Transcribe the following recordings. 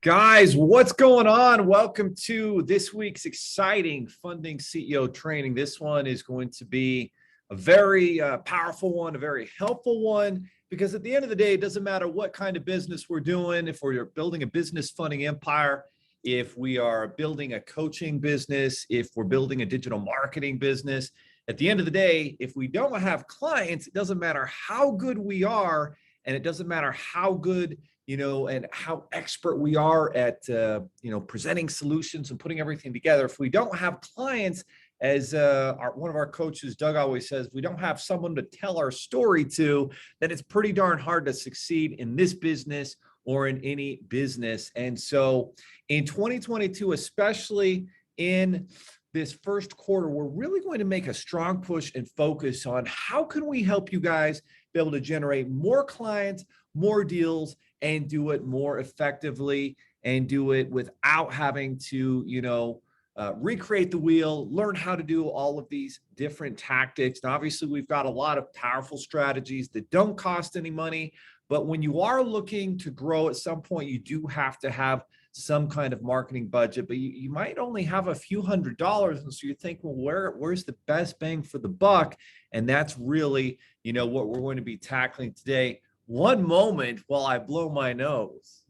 Guys, what's going on? Welcome to this week's exciting funding CEO training. This one is going to be a very powerful one, a very helpful one, because at the end of the day, it doesn't matter what kind of business we're doing. If we're building a business funding empire, if we are building a coaching business, if we're building a digital marketing business, at the end of the day, if we don't have clients, it doesn't matter how good we are, and it doesn't matter how good and how expert we are at, presenting solutions and putting everything together. If we don't have clients, as one of our coaches, Doug, always says, we don't have someone to tell our story to, then it's pretty darn hard to succeed in this business or in any business. And so in 2022, especially in this first quarter, we're really going to make a strong push and focus on how can we help you guys be able to generate more clients, more deals, and do it more effectively and do it without having to, recreate the wheel, learn how to do all of these different tactics. And obviously, we've got a lot of powerful strategies that don't cost any money. But when you are looking to grow at some point, you do have to have some kind of marketing budget, but you might only have a few $100s. And so you think, well, where's the best bang for the buck? And that's really, what we're going to be tackling today. One moment while I blow my nose.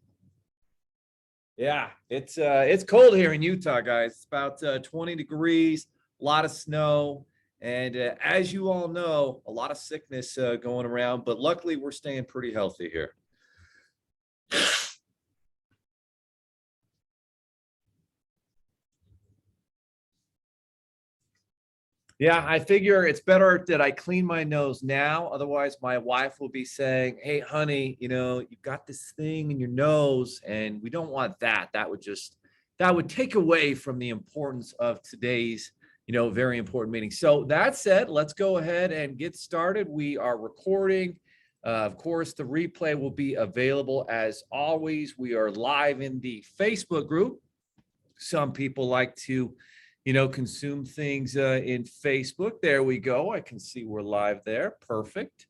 Yeah, it's cold here in Utah, guys. It's about 20 degrees, a lot of snow. And as you all know, a lot of sickness going around, but luckily we're staying pretty healthy here. Yeah, I figure it's better that I clean my nose now. Otherwise, my wife will be saying, hey, honey, you've got this thing in your nose, and we don't want that. That would take away from the importance of today's, very important meeting. So that said, let's go ahead and get started. We are recording. Of course, the replay will be available as always. We are live in the Facebook group. Some people like to consume things in Facebook. There we go. I can see we're live there. Perfect.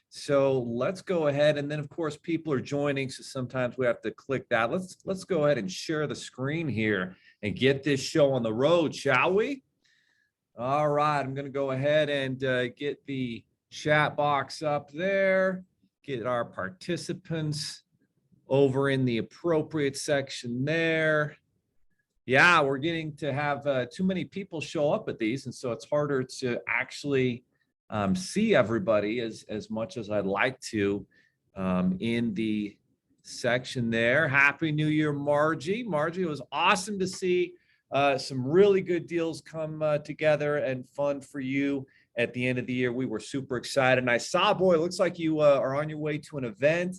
So let's go ahead. And then, of course, people are joining. So sometimes we have to click that. Let's go ahead and share the screen here and get this show on the road, shall we? All right. I'm going to go ahead and get the chat box up there, get our participants over in the appropriate section there. Yeah, we're getting to have too many people show up at these, and so it's harder to actually see everybody as much as I'd like to in the section there. Happy New Year, Margie. Margie, it was awesome to see some really good deals come together and fun for you at the end of the year. We were super excited. And I saw, boy, it looks like you are on your way to an event,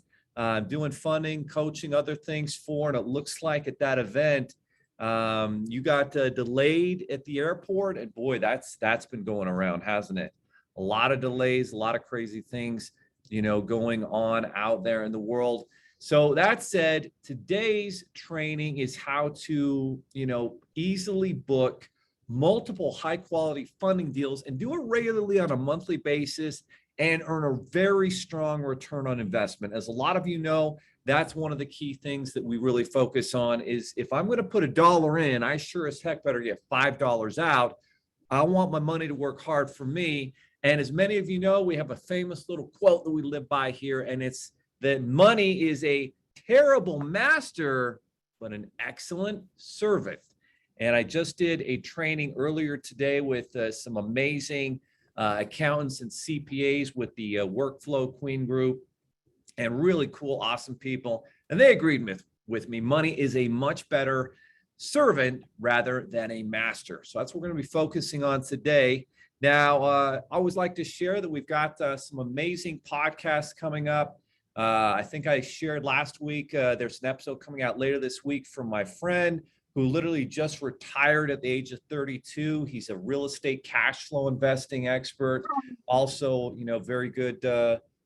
doing funding, coaching, other things for, and it looks like at that event, you got delayed at the airport, and boy, that's been going around, hasn't it? A lot of delays, a lot of crazy things, going on out there in the world. So that said, today's training is how to, easily book multiple high quality funding deals and do it regularly on a monthly basis and earn a very strong return on investment. As a lot of you know, that's one of the key things that we really focus on is if I'm going to put $1 in, I sure as heck better get $5 out. I want my money to work hard for me. And as many of you know, we have a famous little quote that we live by here, and it's that money is a terrible master, but an excellent servant. And I just did a training earlier today with some amazing accountants and CPAs with the Workflow Queen Group. And really cool, awesome people. And they agreed with me. Money is a much better servant rather than a master. So that's what we're going to be focusing on today. Now, I always like to share that we've got some amazing podcasts coming up. I think I shared last week, there's an episode coming out later this week from my friend who literally just retired at the age of 32. He's a real estate cash flow investing expert. Also, very good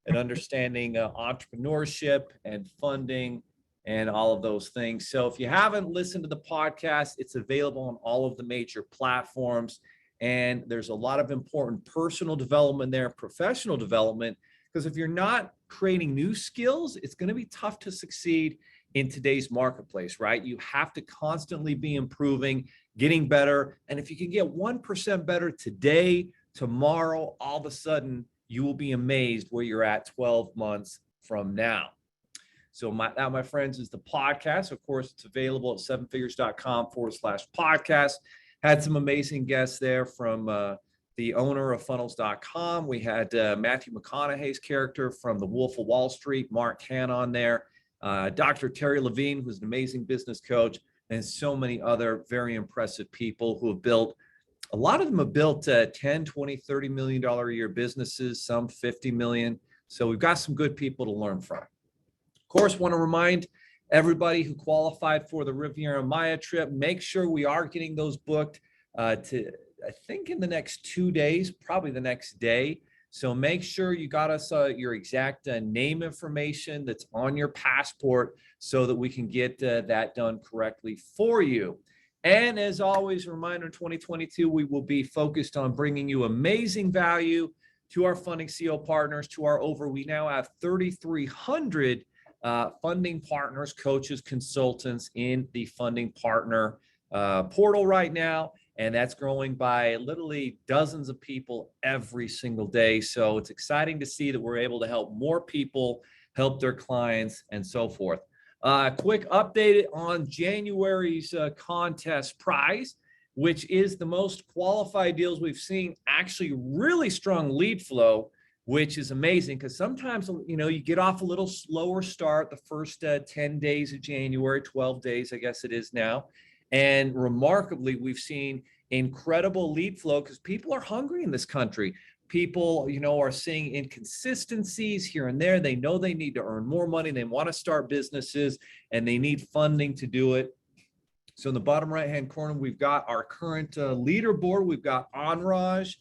and understanding entrepreneurship and funding and all of those things. So if you haven't listened to the podcast, it's available on all of the major platforms. And there's a lot of important personal development there, professional development, because if you're not creating new skills, it's going to be tough to succeed in today's marketplace, right? You have to constantly be improving, getting better. And if you can get 1% better today, tomorrow, all of a sudden, you will be amazed where you're at 12 months from now. So that, my friends, is the podcast. Of course, it's available at sevenfigures.com/podcast. Had some amazing guests there from the owner of funnels.com. We had Matthew McConaughey's character from The Wolf of Wall Street, Mark Han, on there. Dr. Terry Levine, who's an amazing business coach, and so many other very impressive people who have built, a lot of them have built 10, 20, $30 million a year businesses, some 50 million. So we've got some good people to learn from. Of course, want to remind everybody who qualified for the Riviera Maya trip, make sure we are getting those booked to, I think, in the next 2 days, probably the next day. So make sure you got us your exact name information that's on your passport so that we can get that done correctly for you. And as always, a reminder, in 2022, we will be focused on bringing you amazing value to our funding CO partners, we now have 3,300 funding partners, coaches, consultants in the funding partner portal right now. And that's growing by literally dozens of people every single day. So it's exciting to see that we're able to help more people help their clients and so forth. Quick update on January's contest prize, which is the most qualified deals we've seen. Actually, really strong lead flow, which is amazing because sometimes, you get off a little slower start the first 10 days of January, 12 days, I guess it is now. And remarkably, we've seen incredible lead flow because people are hungry in this country. People, are seeing inconsistencies here and there. They know they need to earn more money. They want to start businesses and they need funding to do it. So in the bottom right-hand corner, we've got our current leaderboard. We've got Anraj,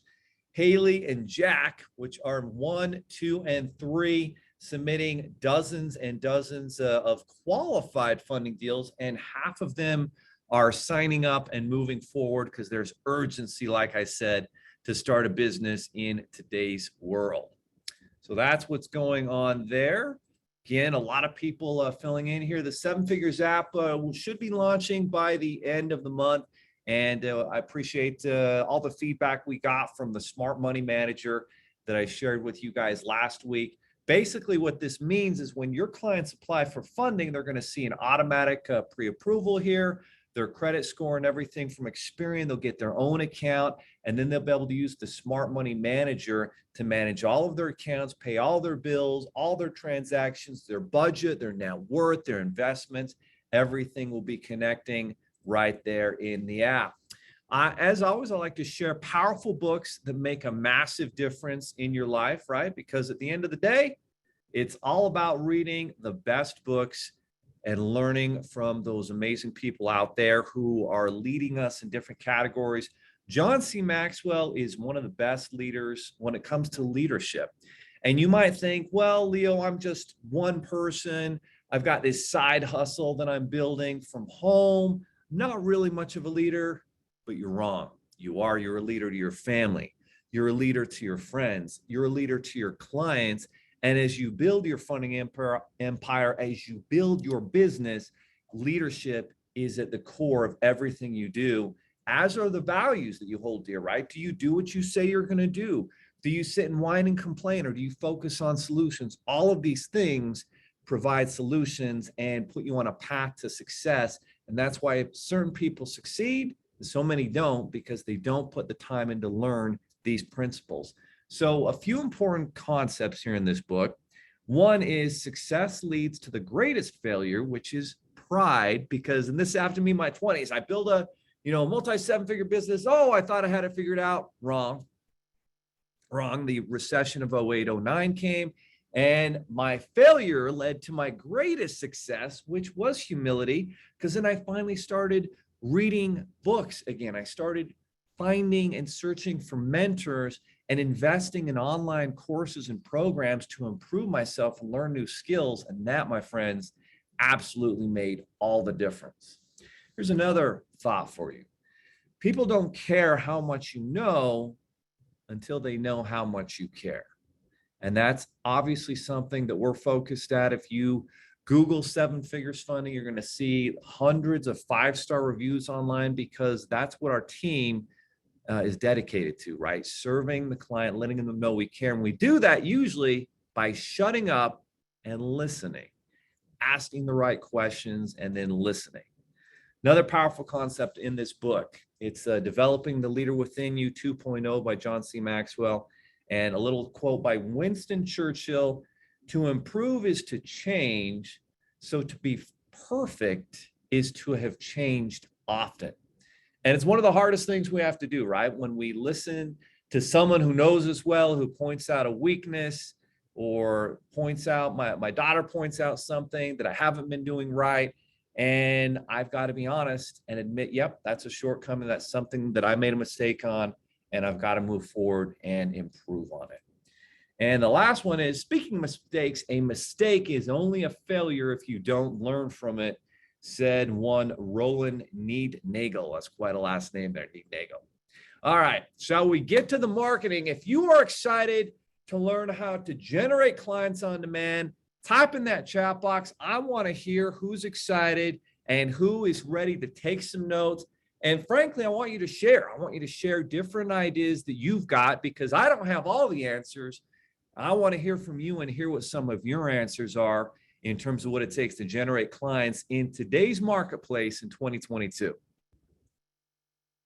Haley, and Jack, which are 1, 2, and 3, submitting dozens and dozens of qualified funding deals, and half of them are signing up and moving forward because there's urgency, like I said, to start a business in today's world. So that's what's going on there. Again, a lot of people filling in here. The 7 Figures app should be launching by the end of the month. And I appreciate all the feedback we got from the Smart Money Manager that I shared with you guys last week. Basically, what this means is when your clients apply for funding, they're going to see an automatic pre-approval here, their credit score and everything from Experian. They'll get their own account, and then they'll be able to use the Smart Money Manager to manage all of their accounts, pay all their bills, all their transactions, their budget, their net worth, their investments. Everything will be connecting right there in the app. As always, I like to share powerful books that make a massive difference in your life, right? Because at the end of the day, it's all about reading the best books and learning from those amazing people out there who are leading us in different categories. John C. Maxwell is one of the best leaders when it comes to leadership. And you might think, well, Leo, I'm just one person. I've got this side hustle that I'm building from home. Not really much of a leader, but you're wrong. You're a leader to your family. You're a leader to your friends. You're a leader to your clients. And as you build your funding empire, as you build your business, leadership is at the core of everything you do, as are the values that you hold dear, right? Do you do what you say you're going to do? Do you sit and whine and complain, or do you focus on solutions? All of these things provide solutions and put you on a path to success. And that's why certain people succeed and so many don't, because they don't put the time in to learn these principles. So a few important concepts here in this book. One is success leads to the greatest failure, which is pride, because in this after me, my 20s, I built a multi 7-figure business. Oh, I thought I had it figured out. Wrong. The recession of 08, 09 came, and my failure led to my greatest success, which was humility, because then I finally started reading books again. I started finding and searching for mentors and investing in online courses and programs to improve myself and learn new skills. And that, my friends, absolutely made all the difference. Here's another thought for you. People don't care how much you know until they know how much you care. And that's obviously something that we're focused at. If you Google seven figures funding. You're going to see hundreds of 5-star reviews online because that's what our team is dedicated to, right? Serving the client, letting them know we care. And we do that usually by shutting up and listening, asking the right questions, and then listening. Another powerful concept in this book, it's Developing the Leader Within You 2.0 by John C. Maxwell, and a little quote by Winston Churchill: to improve is to change, so to be perfect is to have changed often. And it's one of the hardest things we have to do, right? When we listen to someone who knows us well, who points out a weakness or points out, my daughter points out something that I haven't been doing right. And I've got to be honest and admit, yep, that's a shortcoming. That's something that I made a mistake on, and I've got to move forward and improve on it. And the last one is, speaking of mistakes, a mistake is only a failure if you don't learn from it, said one Roland Neednagel. That's quite a last name there, Neednagel. All right, shall we get to the marketing? If you are excited to learn how to generate clients on demand, type in that chat box. I want to hear who's excited and who is ready to take some notes. And frankly, I want you to share. I want you to share different ideas that you've got, because I don't have all the answers. I want to hear from you and hear what some of your answers are in terms of what it takes to generate clients in today's marketplace in 2022.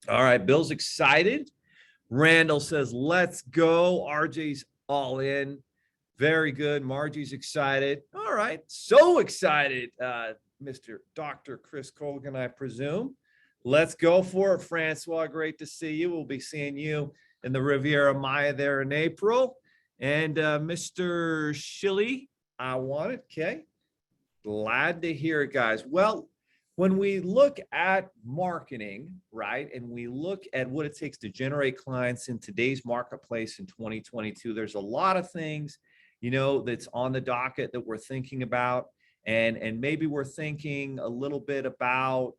All right, Bill's excited. Randall says, let's go. RJ's all in. Very good. Margie's excited. All right, so excited, Mr. Dr. Chris Colgan, I presume. Let's go for it, Francois. Great to see you. We'll be seeing you in the Riviera Maya there in April. And Mr. Shilly, I want it. Okay. Glad to hear it, guys. Well, when we look at marketing, right, and we look at what it takes to generate clients in today's marketplace in 2022, there's a lot of things, that's on the docket that we're thinking about. And maybe we're thinking a little bit about,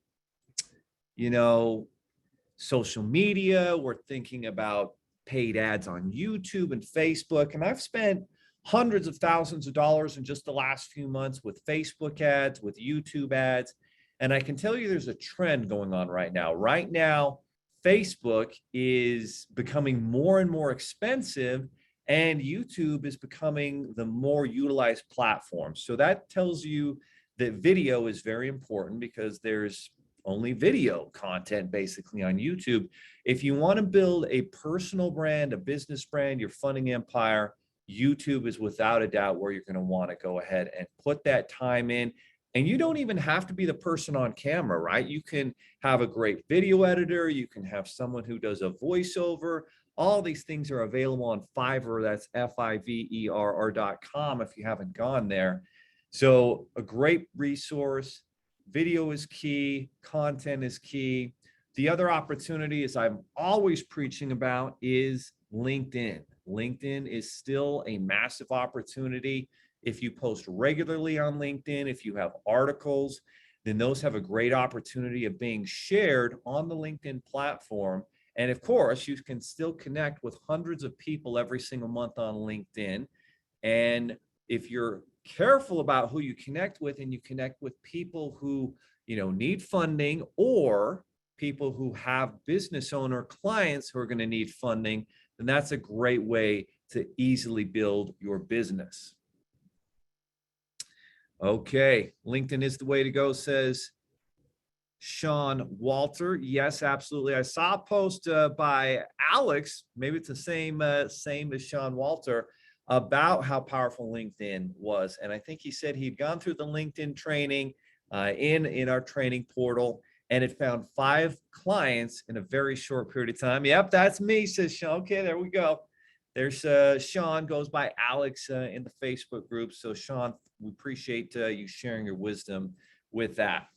social media. We're thinking about paid ads on YouTube and Facebook. And I've spent hundreds of thousands of dollars in just the last few months with Facebook ads, with YouTube ads. And I can tell you there's a trend going on right now. Right now, Facebook is becoming more and more expensive, and YouTube is becoming the more utilized platform. So that tells you that video is very important, because there's only video content basically on YouTube. If you want to build a personal brand, a business brand, your funding empire, YouTube is without a doubt where you're going to want to go ahead and put that time in. And you don't even have to be the person on camera, right? You can have a great video editor. You can have someone who does a voiceover. All these things are available on Fiverr. That's Fiverr.com if you haven't gone there. So a great resource. Video is key. Content is key. The other opportunity, as I'm always preaching about, is LinkedIn. LinkedIn is still a massive opportunity. If you post regularly on LinkedIn, if you have articles, then those have a great opportunity of being shared on the LinkedIn platform. And of course, you can still connect with hundreds of people every single month on LinkedIn. And if you're careful about who you connect with, and you connect with people who, need funding, or people who have business owner clients who are going to need funding, then that's a great way to easily build your business. Okay, LinkedIn is the way to go, says Sean Walter. Yes, absolutely. I saw a post by Alex, maybe it's the same as Sean Walter, about how powerful LinkedIn was. And I think he said he'd gone through the LinkedIn training in our training portal, and it found 5 clients in a very short period of time. Yep, that's me, says Sean. Okay, there we go. There's Sean, goes by Alex in the Facebook group. So Sean, we appreciate you sharing your wisdom with that.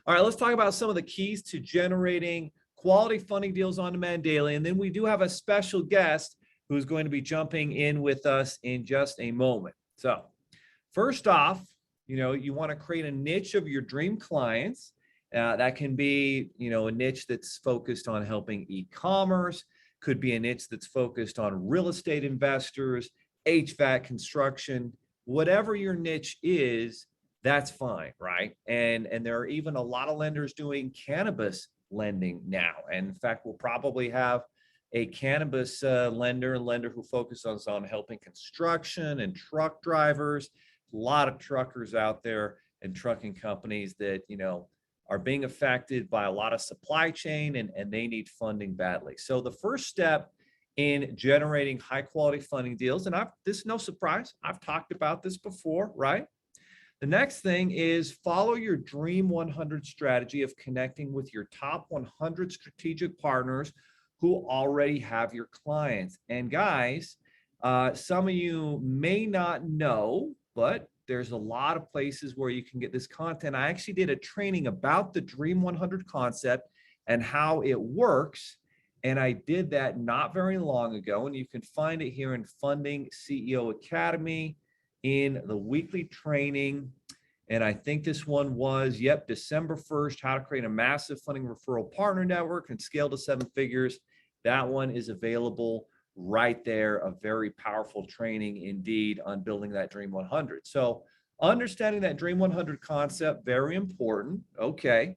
All right, let's talk about some of the keys to generating quality funding deals on demand daily. And then we do have a special guest who's going to be jumping in with us in just a moment. So first off, you want to create a niche of your dream clients. That can be, a niche that's focused on helping e-commerce, could be a niche that's focused on real estate investors, HVAC construction, whatever your niche is, that's fine, right? And there are even a lot of lenders doing cannabis lending now. And in fact, we'll probably have a cannabis lender and lender who focuses on helping construction and truck drivers. A lot of truckers out there and trucking companies that, are being affected by a lot of supply chain and they need funding badly. So the first step in generating high quality funding deals, and this is no surprise, I've talked about this before, right? The next thing is follow your Dream 100 strategy of connecting with your top 100 strategic partners who already have your clients. And guys, some of you may not know, but there's a lot of places where you can get this content. I actually did a training about the Dream 100 concept and how it works. And I did that not very long ago. And you can find it here in Funding CEO Academy in the weekly training. And I think this one was, December 1st, how to create a massive funding referral partner network and scale to 7 figures. That one is available right there. A very powerful training indeed on building that Dream 100. So understanding that Dream 100 concept, very important. Okay,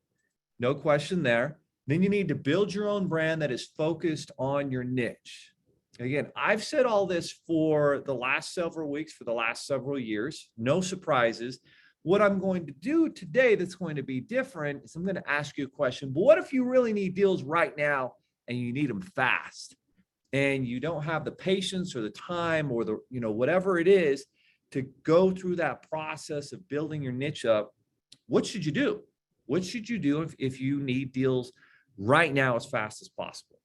no question there. Then you need to build your own brand that is focused on your niche. Again, I've said all this for the last several weeks, for the last several years, no surprises. What I'm going to do today that's going to be different is I'm going to ask you a question. But what if you really need deals right now and you need them fast and you don't have the patience or the time or the, whatever it is to go through that process of building your niche up? What should you do? What should you do if you need deals right now as fast as possible?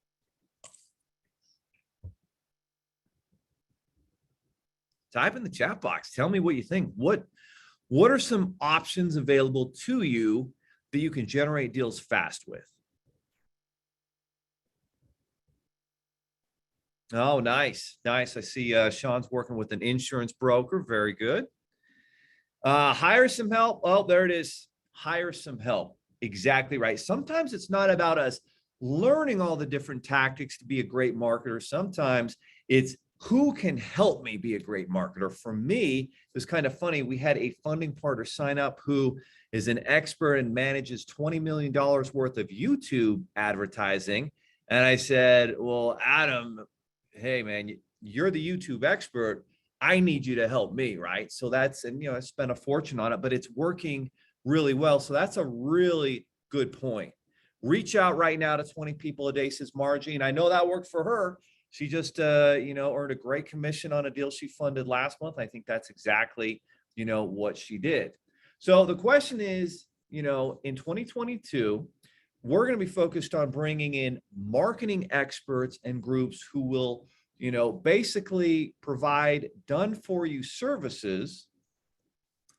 Type in the chat box. Tell me what you think. What are some options available to you that you can generate deals fast with? Oh, nice. Nice. I see Sean's working with an insurance broker. Very good. Hire some help. Oh, there it is. Hire some help. Exactly right. Sometimes it's not about us learning all the different tactics to be a great marketer. Sometimes it's who can help me be a great marketer. For me, it was kind of funny. We had a funding partner sign up who is an expert and manages $20 million worth of YouTube advertising. And I said, well, Adam, hey, man, you're the YouTube expert. I need you to help me, right? So and I spent a fortune on it, but it's working really well. So that's a really good point. Reach out right now to 20 people a day, says Margie. And I know that worked for her. She just, earned a great commission on a deal she funded last month. I think that's exactly, what she did. So the question is, in 2022, we're going to be focused on bringing in marketing experts and groups who will, basically provide done for you services.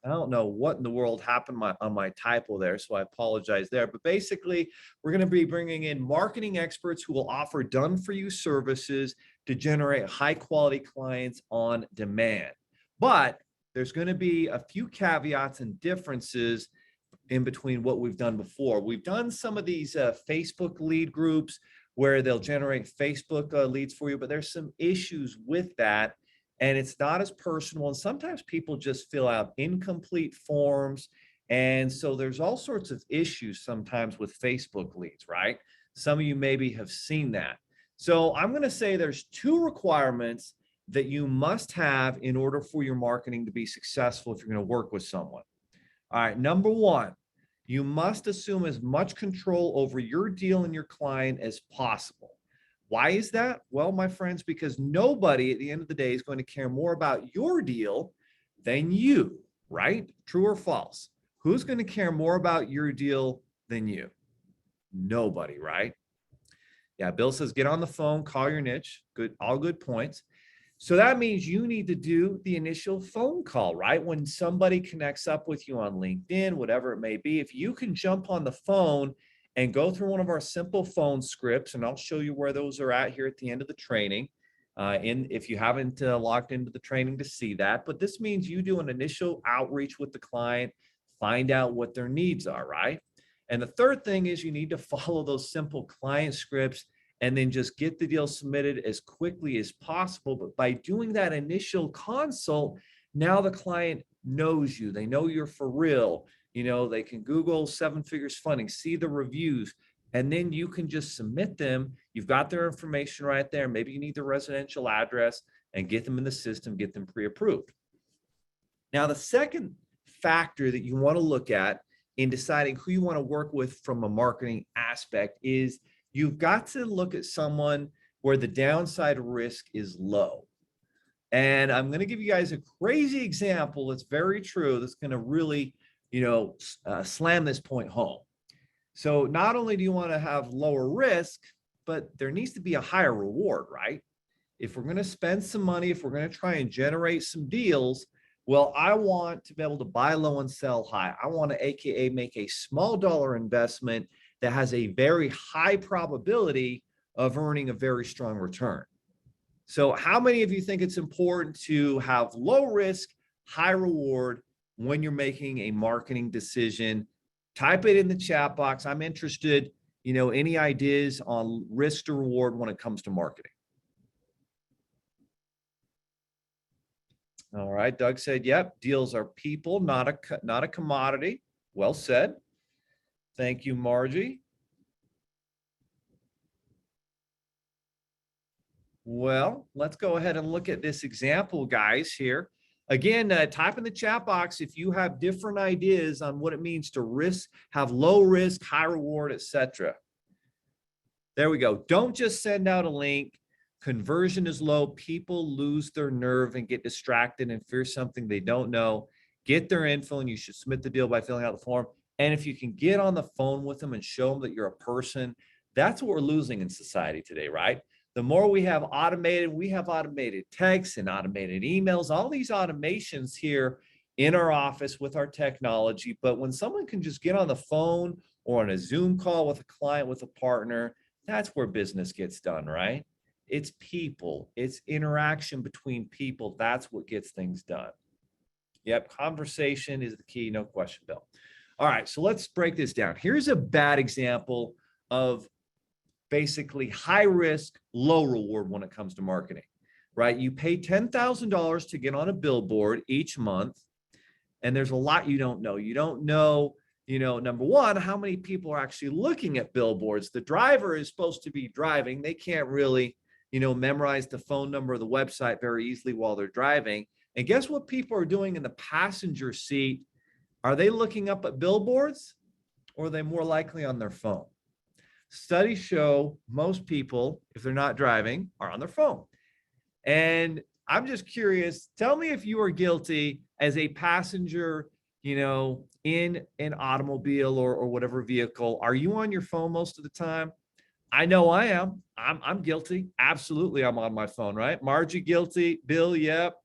I don't know what in the world happened on my typo there, so I apologize there. But basically, we're going to be bringing in marketing experts who will offer done-for-you services to generate high-quality clients on demand. But there's going to be a few caveats and differences in between what we've done before. We've done some of these Facebook lead groups where they'll generate Facebook leads for you, but there's some issues with that. And it's not as personal. And sometimes people just fill out incomplete forms. And so there's all sorts of issues sometimes with Facebook leads, right? Some of you maybe have seen that. So I'm going to say there's 2 requirements that you must have in order for your marketing to be successful if you're going to work with someone. All right, number 1, you must assume as much control over your deal and your client as possible. Why is that? Well, my friends, because nobody at the end of the day is going to care more about your deal than you, right? True or false? Who's going to care more about your deal than you? Nobody, right? Yeah, Bill says, get on the phone, call your niche. Good, all good points. So that means you need to do the initial phone call, right? When somebody connects up with you on LinkedIn, whatever it may be, if you can jump on the phone and go through one of our simple phone scripts, and I'll show you where those are at here at the end of the training, if you haven't logged into the training to see that. But this means you do an initial outreach with the client, find out what their needs are, right? And the third thing is you need to follow those simple client scripts and then just get the deal submitted as quickly as possible. But by doing that initial consult, now the client knows you. They know you're for real. You know, they can Google seven figures funding, see the reviews, and then you can just submit them. You've got their information right there. Maybe you need their residential address and get them in the system, get them pre-approved. Now, the second factor that you want to look at in deciding who you want to work with from a marketing aspect is you've got to look at someone where the downside risk is low. And I'm going to give you guys a crazy example that's very true, that's going to really, slam this point home. So not only do you want to have lower risk, but there needs to be a higher reward, right? If we're going to spend some money, if we're going to try and generate some deals, well, I want to be able to buy low and sell high. I want to AKA make a small dollar investment that has a very high probability of earning a very strong return. So how many of you think it's important to have low risk, high reward when you're making a marketing decision? Type it in the chat box. I'm interested, any ideas on risk to reward when it comes to marketing. All right, Doug said, yep, deals are people, not a commodity. Well said. Thank you, Margie. Well, let's go ahead and look at this example, guys, here. Again, type in the chat box if you have different ideas on what it means to have low risk, high reward, etc. There we go. Don't just send out a link. Conversion is low. People lose their nerve and get distracted and fear something they don't know. Get their info, and you should submit the deal by filling out the form. And if you can get on the phone with them and show them that you're a person, that's what we're losing in society today, right? The more we have automated texts and automated emails, all these automations here in our office with our technology. But when someone can just get on the phone or on a Zoom call with a client, with a partner, that's where business gets done, right? It's people, it's interaction between people. That's what gets things done. Yep, conversation is the key, no question, Bill. All right, so let's break this down. Here's a bad example of basically high risk, low reward when it comes to marketing, right? You pay $10,000 to get on a billboard each month, and there's a lot you don't know. You don't know, number one, how many people are actually looking at billboards. The driver is supposed to be driving. They can't really, memorize the phone number of the website very easily while they're driving. And guess what people are doing in the passenger seat? Are they looking up at billboards, or are they more likely on their phone? Studies show most people, if they're not driving, are on their phone. And I'm just curious, tell me if you are guilty as a passenger, in an automobile or whatever vehicle. Are you on your phone most of the time? I know I am. I'm guilty. Absolutely, I'm on my phone, right? Margie, guilty. Bill, yep.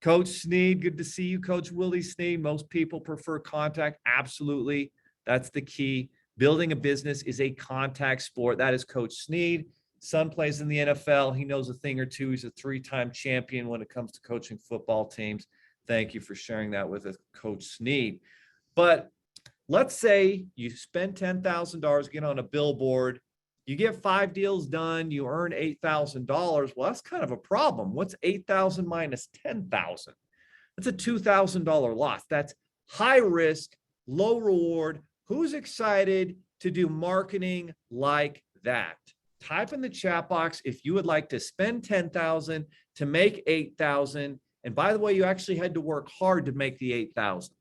Coach Sneed, good to see you. Coach Willie Sneed, most people prefer contact. Absolutely. That's the key. Building a business is a contact sport. That is Coach Sneed. Son plays in the NFL. He knows a thing or two. He's a three-time champion when it comes to coaching football teams. Thank you for sharing that with us, Coach Sneed. But let's say you spend $10,000, get on a billboard, you get 5 deals done, you earn $8,000. Well, that's kind of a problem. What's 8,000 minus 10,000? That's a $2,000 loss. That's high risk, low reward. Who's excited to do marketing like that? Type in the chat box if you would like to spend 10,000 to make 8,000. And by the way, you actually had to work hard to make the 8,000.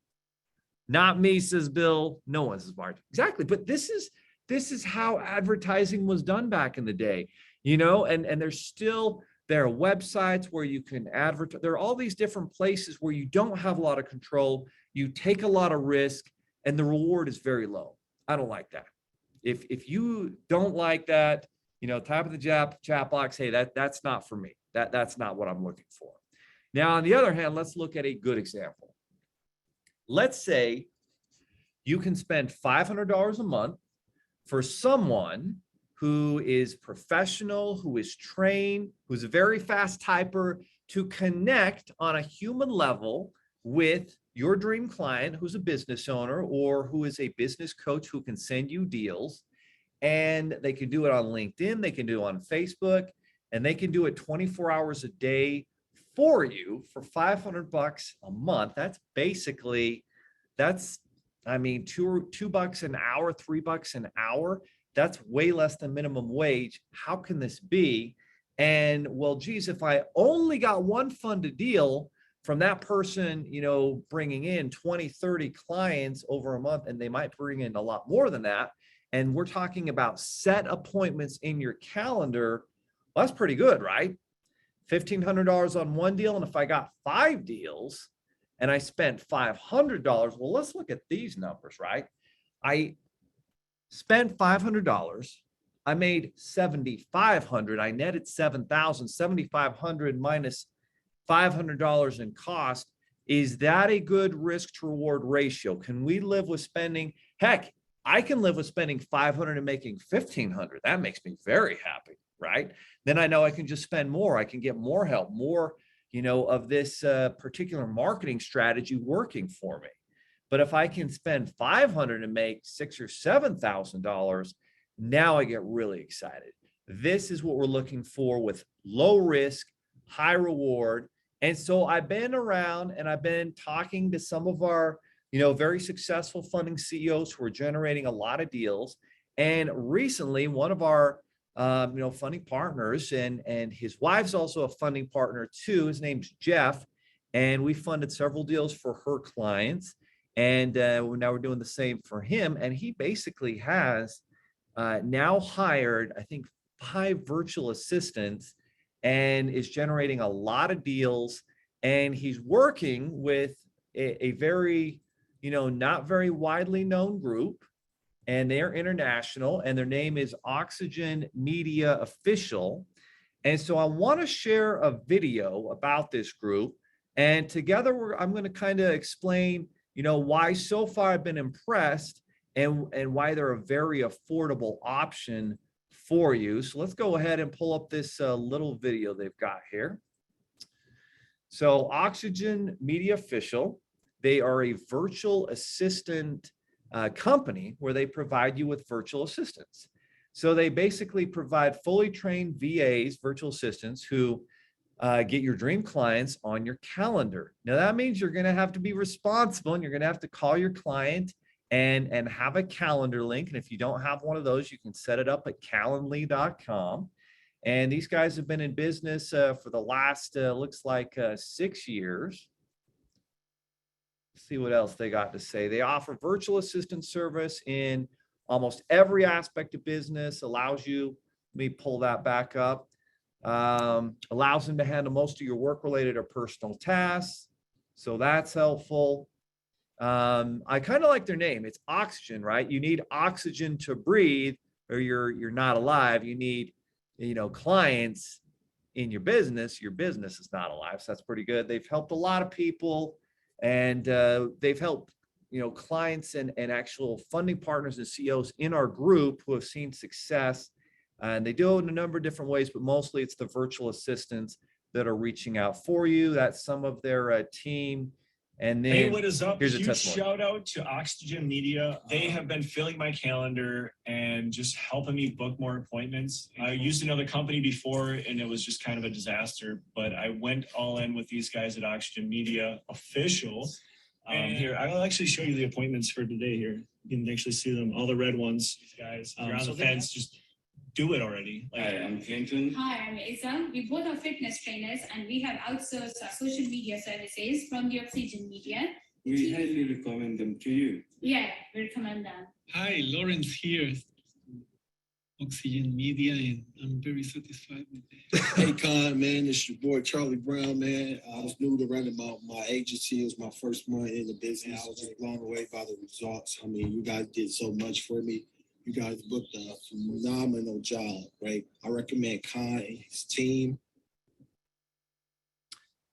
Not me, says Bill. No one says Mark. Exactly. But this is how advertising was done back in the day, and there are websites where you can advertise. There are all these different places where you don't have a lot of control. You take a lot of risk, and the reward is very low. I don't like that. If you don't like that, type in the chat box, hey, that's not for me. That's not what I'm looking for. Now, on the other hand, let's look at a good example. Let's say you can spend $500 a month for someone who is professional, who is trained, who's a very fast typer, to connect on a human level with your dream client who's a business owner or who is a business coach who can send you deals. And they can do it on LinkedIn, they can do it on Facebook, and they can do it 24 hours a day for you for $500 a month. That's basically, I mean, $2 an hour, $3 an hour. That's way less than minimum wage. How can this be? And well, geez, if I only got one funded deal from that person, you know, bringing in 20, 30 clients over a month, and they might bring in a lot more than that. And we're talking about set appointments in your calendar. Well, that's pretty good, right? $1,500 on one deal. And if I got 5 deals and I spent $500, well, let's look at these numbers, right? I spent $500. I made $7,500. I netted $7,000, $7,500 minus $500 in cost. Is that a good risk to reward ratio? Can we live with spending? Heck, I can live with spending $500 and making $1,500. That makes me very happy, right? Then I know I can just spend more. I can get more help, more, you know, of this particular marketing strategy working for me. But if I can spend $500 and make $6,000 or $7,000, now I get really excited. This is what we're looking for with low risk, high reward. And so I've been around and I've been talking to some of our, you know, very successful funding CEOs who are generating a lot of deals. And recently, one of our, you know, funding partners, and his wife's also a funding partner too. His name's Jeff, and we funded several deals for her clients. And now we're doing the same for him. And he basically has now hired, I think, 5 virtual assistants and is generating a lot of deals. And he's working with a very, you know, not very widely known group, and they're international, and their name is Oxygen Media Official. And so I want to share a video about this group, and together I'm going to kind of explain, you know, why so far I've been impressed and why they're a very affordable option for you. So let's go ahead and pull up this little video they've got here. So Oxygen Media Official, they are a virtual assistant company where they provide you with virtual assistants. So they basically provide fully trained VAs, virtual assistants, who get your dream clients on your calendar. Now that means you're going to have to be responsible, and you're going to have to call your client and have a calendar link. And if you don't have one of those, you can set it up at calendly.com. And these guys have been in business for the last, looks like 6 years. Let's see what else they got to say. They offer virtual assistant service in almost every aspect of business, allows you, let me pull that back up, allows them to handle most of your work-related or personal tasks. So that's helpful. I kind of like their name. It's Oxygen, right? You need oxygen to breathe, or you're not alive. You need, you know, clients in your business. Your business is not alive. So that's pretty good. They've helped a lot of people, and they've helped, you know, clients and actual funding partners and CEOs in our group who have seen success. And they do it in a number of different ways, but mostly it's the virtual assistants that are reaching out for you. That's some of their team. And then, hey, what is up? Here's a huge testimony. Shout out to Oxygen Media. They have been filling my calendar and just helping me book more appointments. I used another company before and it was just kind of a disaster, but I went all in with these guys at Oxygen Media Official. Here, I'll actually show you the appointments for today here. You can actually see them, all the red ones. These guys, you're on the fence, just do it already. Hi, I'm Clinton. Hi, I'm Isa. We both are fitness trainers and we have outsourced our social media services from the Oxygen Media. We highly recommend them to you. Yeah, we recommend them. Hi, Lawrence here, Oxygen Media, and I'm very satisfied with it. Hey, Con, man, it's your boy Charlie Brown, man. I was new to running my agency. It was my first month in the business. I was just blown away by the results. I mean, you guys did so much for me. You guys booked a phenomenal job, right? I recommend Con and his team.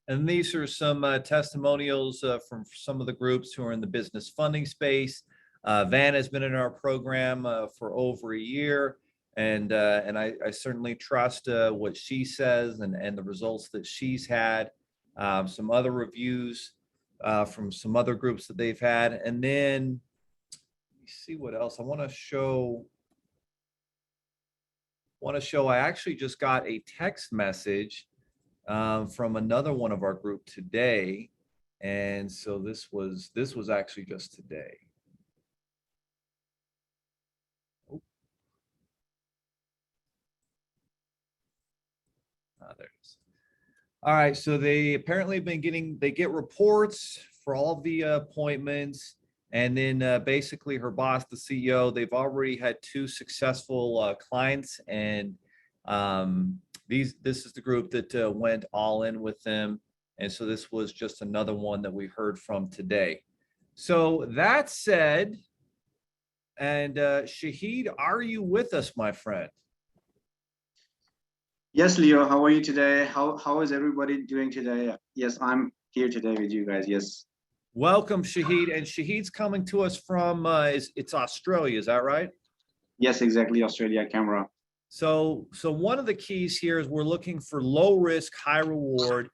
And these are some testimonials from some of the groups who are in the business funding space. Van has been in our program for over a year, and I certainly trust what she says and the results that she's had. Some other reviews from some other groups that they've had, and then see what else I want to show. I actually just got a text message from another one of our group today. And so this was actually just today. There it is. All right, so they apparently have been they get reports for all the appointments. And then basically her boss, the CEO, they've already had 2 successful clients. And this is the group that went all in with them. And so this was just another one that we heard from today. So that said, and Shaheed, are you with us, my friend? Yes, Leo, how are you today? How is everybody doing today? Yes, I'm here today with you guys. Yes. Welcome, Shaheed. And Shaheed's coming to us from it's Australia, is that right? Yes, exactly. Australia camera. So one of the keys here is we're looking for low risk, high reward,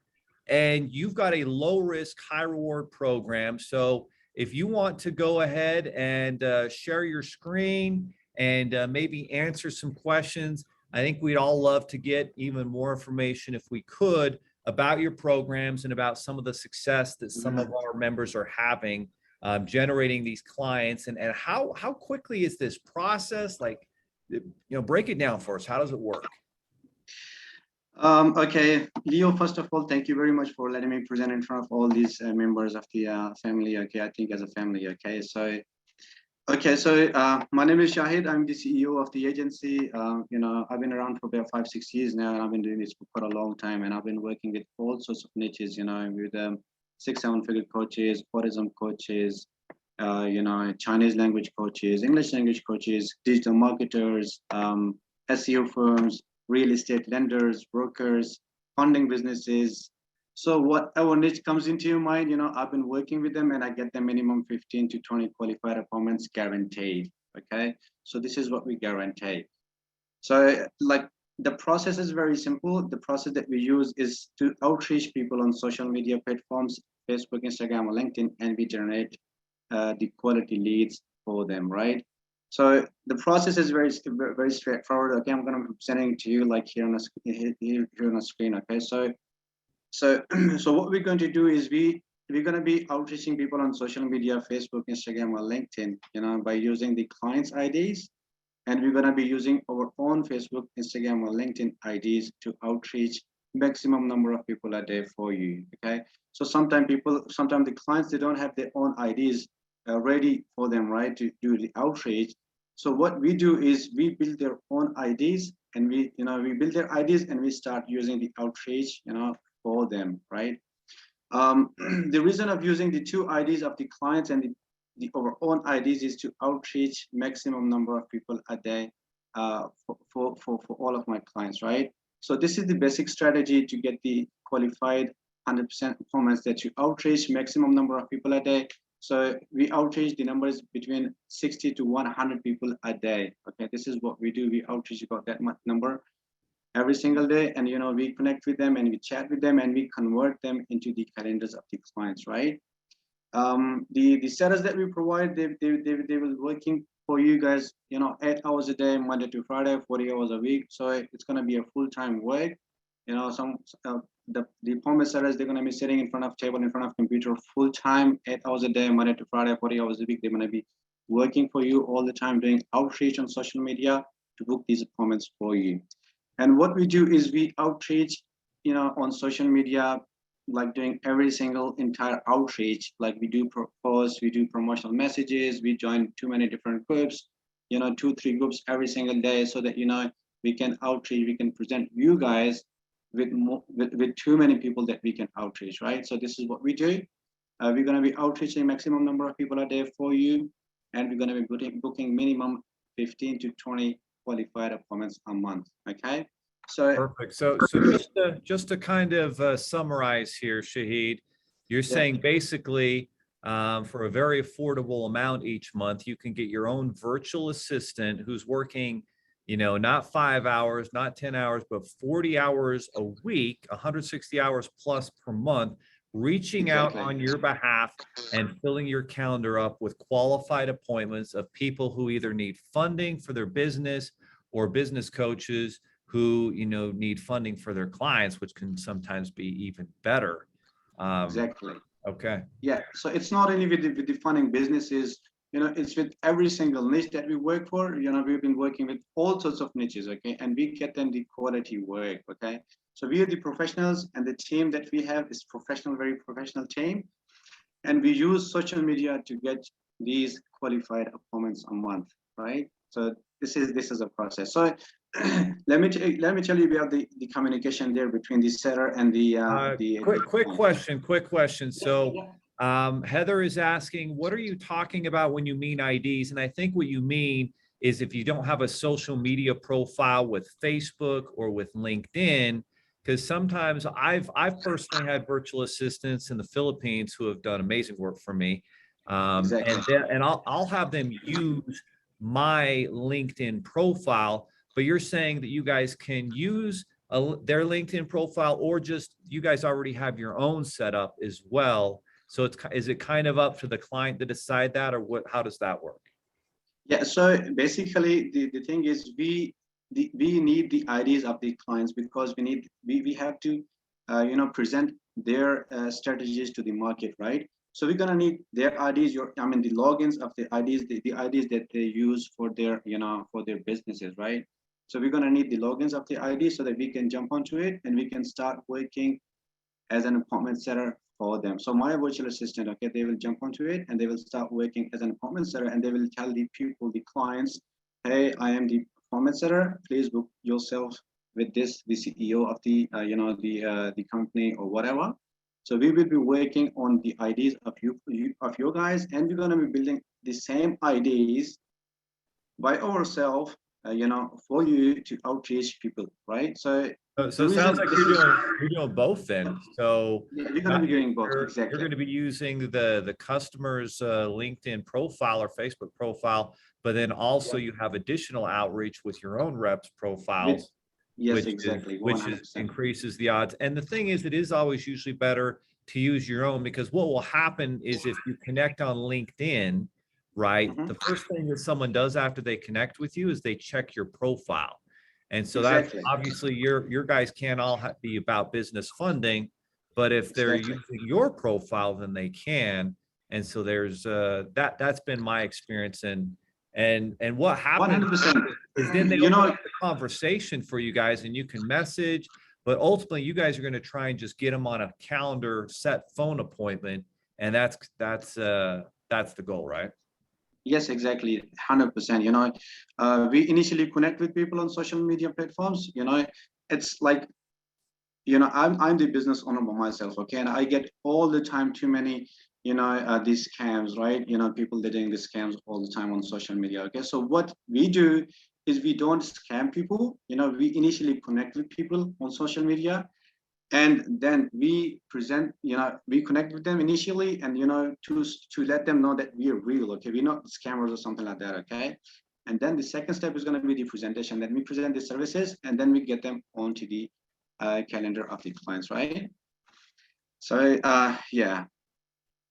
and you've got a low risk, high reward program. So if you want to go ahead and share your screen and maybe answer some questions, I think we'd all love to get even more information if we could about your programs and about some of the success that some of our members are having generating these clients, and how quickly is this process? Like, break it down for us. How does it work? Okay, Leo, first of all, thank you very much for letting me present in front of all these members of the family. Okay, I think as a family. Okay, so my name is Shaheed. I'm the CEO of the agency. I've been around for about 5-6 years now, and I've been doing this for quite a long time. And I've been working with all sorts of niches, with 6-7 figure coaches, autism coaches, Chinese language coaches, English language coaches, digital marketers, SEO firms, real estate lenders, brokers, funding businesses. So whatever niche comes into your mind, I've been working with them and I get them minimum 15 to 20 qualified appointments guaranteed. Okay. So this is what we guarantee. So like the process is very simple. The process that we use is to outreach people on social media platforms, Facebook, Instagram, or LinkedIn, and we generate the quality leads for them, right? So the process is very straightforward. Okay, I'm going to be presenting it to you like here on the screen. Okay, so what we're going to do is we're going to be outreaching people on social media, Facebook, Instagram, or LinkedIn, by using the clients' IDs, and we're going to be using our own Facebook, Instagram, or LinkedIn IDs to outreach maximum number of people a day for you. Okay, so sometimes the clients, they don't have their own IDs ready for them, right, to do the outreach. So what we do is we build their own IDs, and we build their IDs and we start using the outreach, for them, right? The reason of using the 2 IDs of the clients and our own IDs is to outreach maximum number of people a day for all of my clients, right? So this is the basic strategy to get the qualified 100% performance, that you outreach maximum number of people a day. So we outreach the numbers between 60 to 100 people a day. Okay, this is what we do. We outreach about that much number every single day, and we connect with them and we chat with them and we convert them into the calendars of the clients, right? The status that we provide, they will working for you guys, 8 hours a day, Monday to Friday, 40 hours a week. So it's going to be a full-time work. The appointment setters, they're going to be sitting in front of table, in front of computer full time, 8 hours a day, Monday to Friday, 40 hours a week. They're going to be working for you all the time, doing outreach on social media to book these appointments for you. And what we do is we outreach, on social media, like doing every single entire outreach. Like we do posts, we do promotional messages, we join too many different groups, 2-3 groups every single day, so that we can outreach, we can present you guys with too many people that we can outreach, right? So this is what we do. We're going to be outreaching maximum number of people a day for you, and we're going to be booking minimum 15 to 20 qualified appointments a month. Okay, so perfect. So just to kind of summarize here, Shaheed, you're saying basically for a very affordable amount each month, you can get your own virtual assistant who's working, not 5 hours, not 10 hours, but 40 hours a week, 160 hours plus per month, reaching out on your behalf and filling your calendar up with qualified appointments of people who either need funding for their business or business coaches who, need funding for their clients, which can sometimes be even better. Exactly. Okay. Yeah. So it's not only with the funding businesses, it's with every single niche that we work for. We've been working with all sorts of niches, okay, and we get them the quality work, okay. So we are the professionals, and the team that we have is professional, very professional team, and we use social media to get these qualified appointments a month, right? So this is a process. So let me tell you about the communication there between the seller and the Quick question. So Heather is asking, what are you talking about when you mean IDs? And I think what you mean is if you don't have a social media profile with Facebook or with LinkedIn, because sometimes I've personally had virtual assistants in the Philippines who have done amazing work for me. Exactly. And I'll have them use my LinkedIn profile, but you're saying that you guys can use their LinkedIn profile, or just you guys already have your own setup as well. So is it kind of up to the client to decide that, or what? How does that work? Yeah. So basically, the thing is, we need the IDs of the clients, because we have to present their strategies to the market, right? So we're gonna need their IDs, the logins of the IDs, the IDs that they use for their for their businesses, right? So we're gonna need the logins of the ID so that we can jump onto it and we can start working as an appointment setter for them. So my virtual assistant, okay, they will jump onto it and they will start working as an appointment setter, and they will tell the people, the clients, hey, I am the appointment setter. Please book yourself with the CEO of the company or whatever. So we will be working on the IDs of your guys, and we're gonna be building the same IDs by ourselves, for you to outreach people, right? So So the it reason sounds like this is, you're doing both then. So yeah, we're gonna be doing both, you're exactly. going to be using the customer's LinkedIn profile or Facebook profile, but then also you have additional outreach with your own reps profiles, Yes, exactly, which 100%. increases the odds. And the thing is, it is always usually better to use your own, because what will happen is if you connect on LinkedIn, right, Mhm. the first thing that someone does after they connect with you is they check your profile. And so that's Exactly, obviously your guys can't all be about business funding, but if they're exactly. using your profile, then they can. And so there's that's been my experience. And what happens 100%. is then they You open know, up the conversation for you guys and you can message, but ultimately you guys are going to try and just get them on a calendar set phone appointment. And that's the goal, right? yes, exactly, 100%. We initially connect with people on social media platforms. It's like, I'm the business owner by myself, okay, and I get all the time too many, these scams, right? People that are doing the scams all the time on social media. Okay, so what we do is we don't scam people. We initially connect with people on social media, and then we we connect with them initially, and to let them know that we are real, okay, we're not scammers or something like that, okay. And then the second step is going to be the presentation. Then we present the services, and then we get them onto the calendar of the clients, right? So yeah.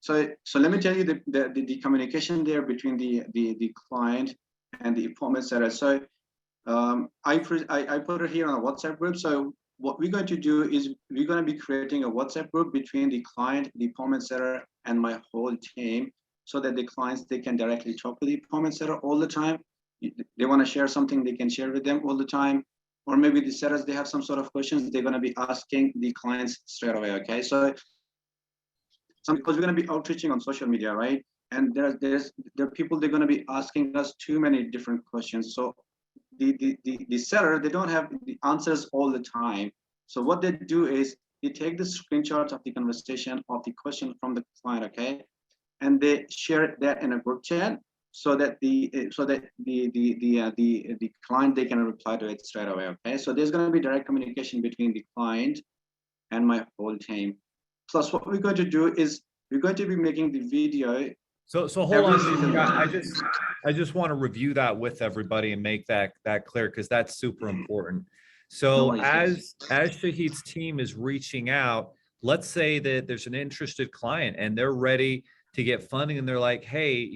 So let me tell you the communication there between the client and the appointment setter. So I put it here on a WhatsApp group. So what we're going to do is we're going to be creating a WhatsApp group between the client, the appointment setter, and my whole team, so that the clients, they can directly talk to the appointment setter all the time. They want to share something, they can share with them all the time. Or maybe the setters, they have some sort of questions, they're going to be asking the clients straight away. Okay, so because we're going to be outreaching on social media, right? And there are people, they're going to be asking us too many different questions. So the seller, they don't have the answers all the time. So what they do is they take the screenshots of the conversation of the question from the client, okay, and they share that in a group chat, so that the client, they can reply to it straight away. Okay, so there's going to be direct communication between the client and my whole team. Plus, what we're going to do is we're going to be making the video. So hold Every on. single I time. just want to review that with everybody and make that clear, because that's super important. No So worries, guys. as Shahid's team is reaching out, let's say that there's an interested client and they're ready to get funding and they're like, hey,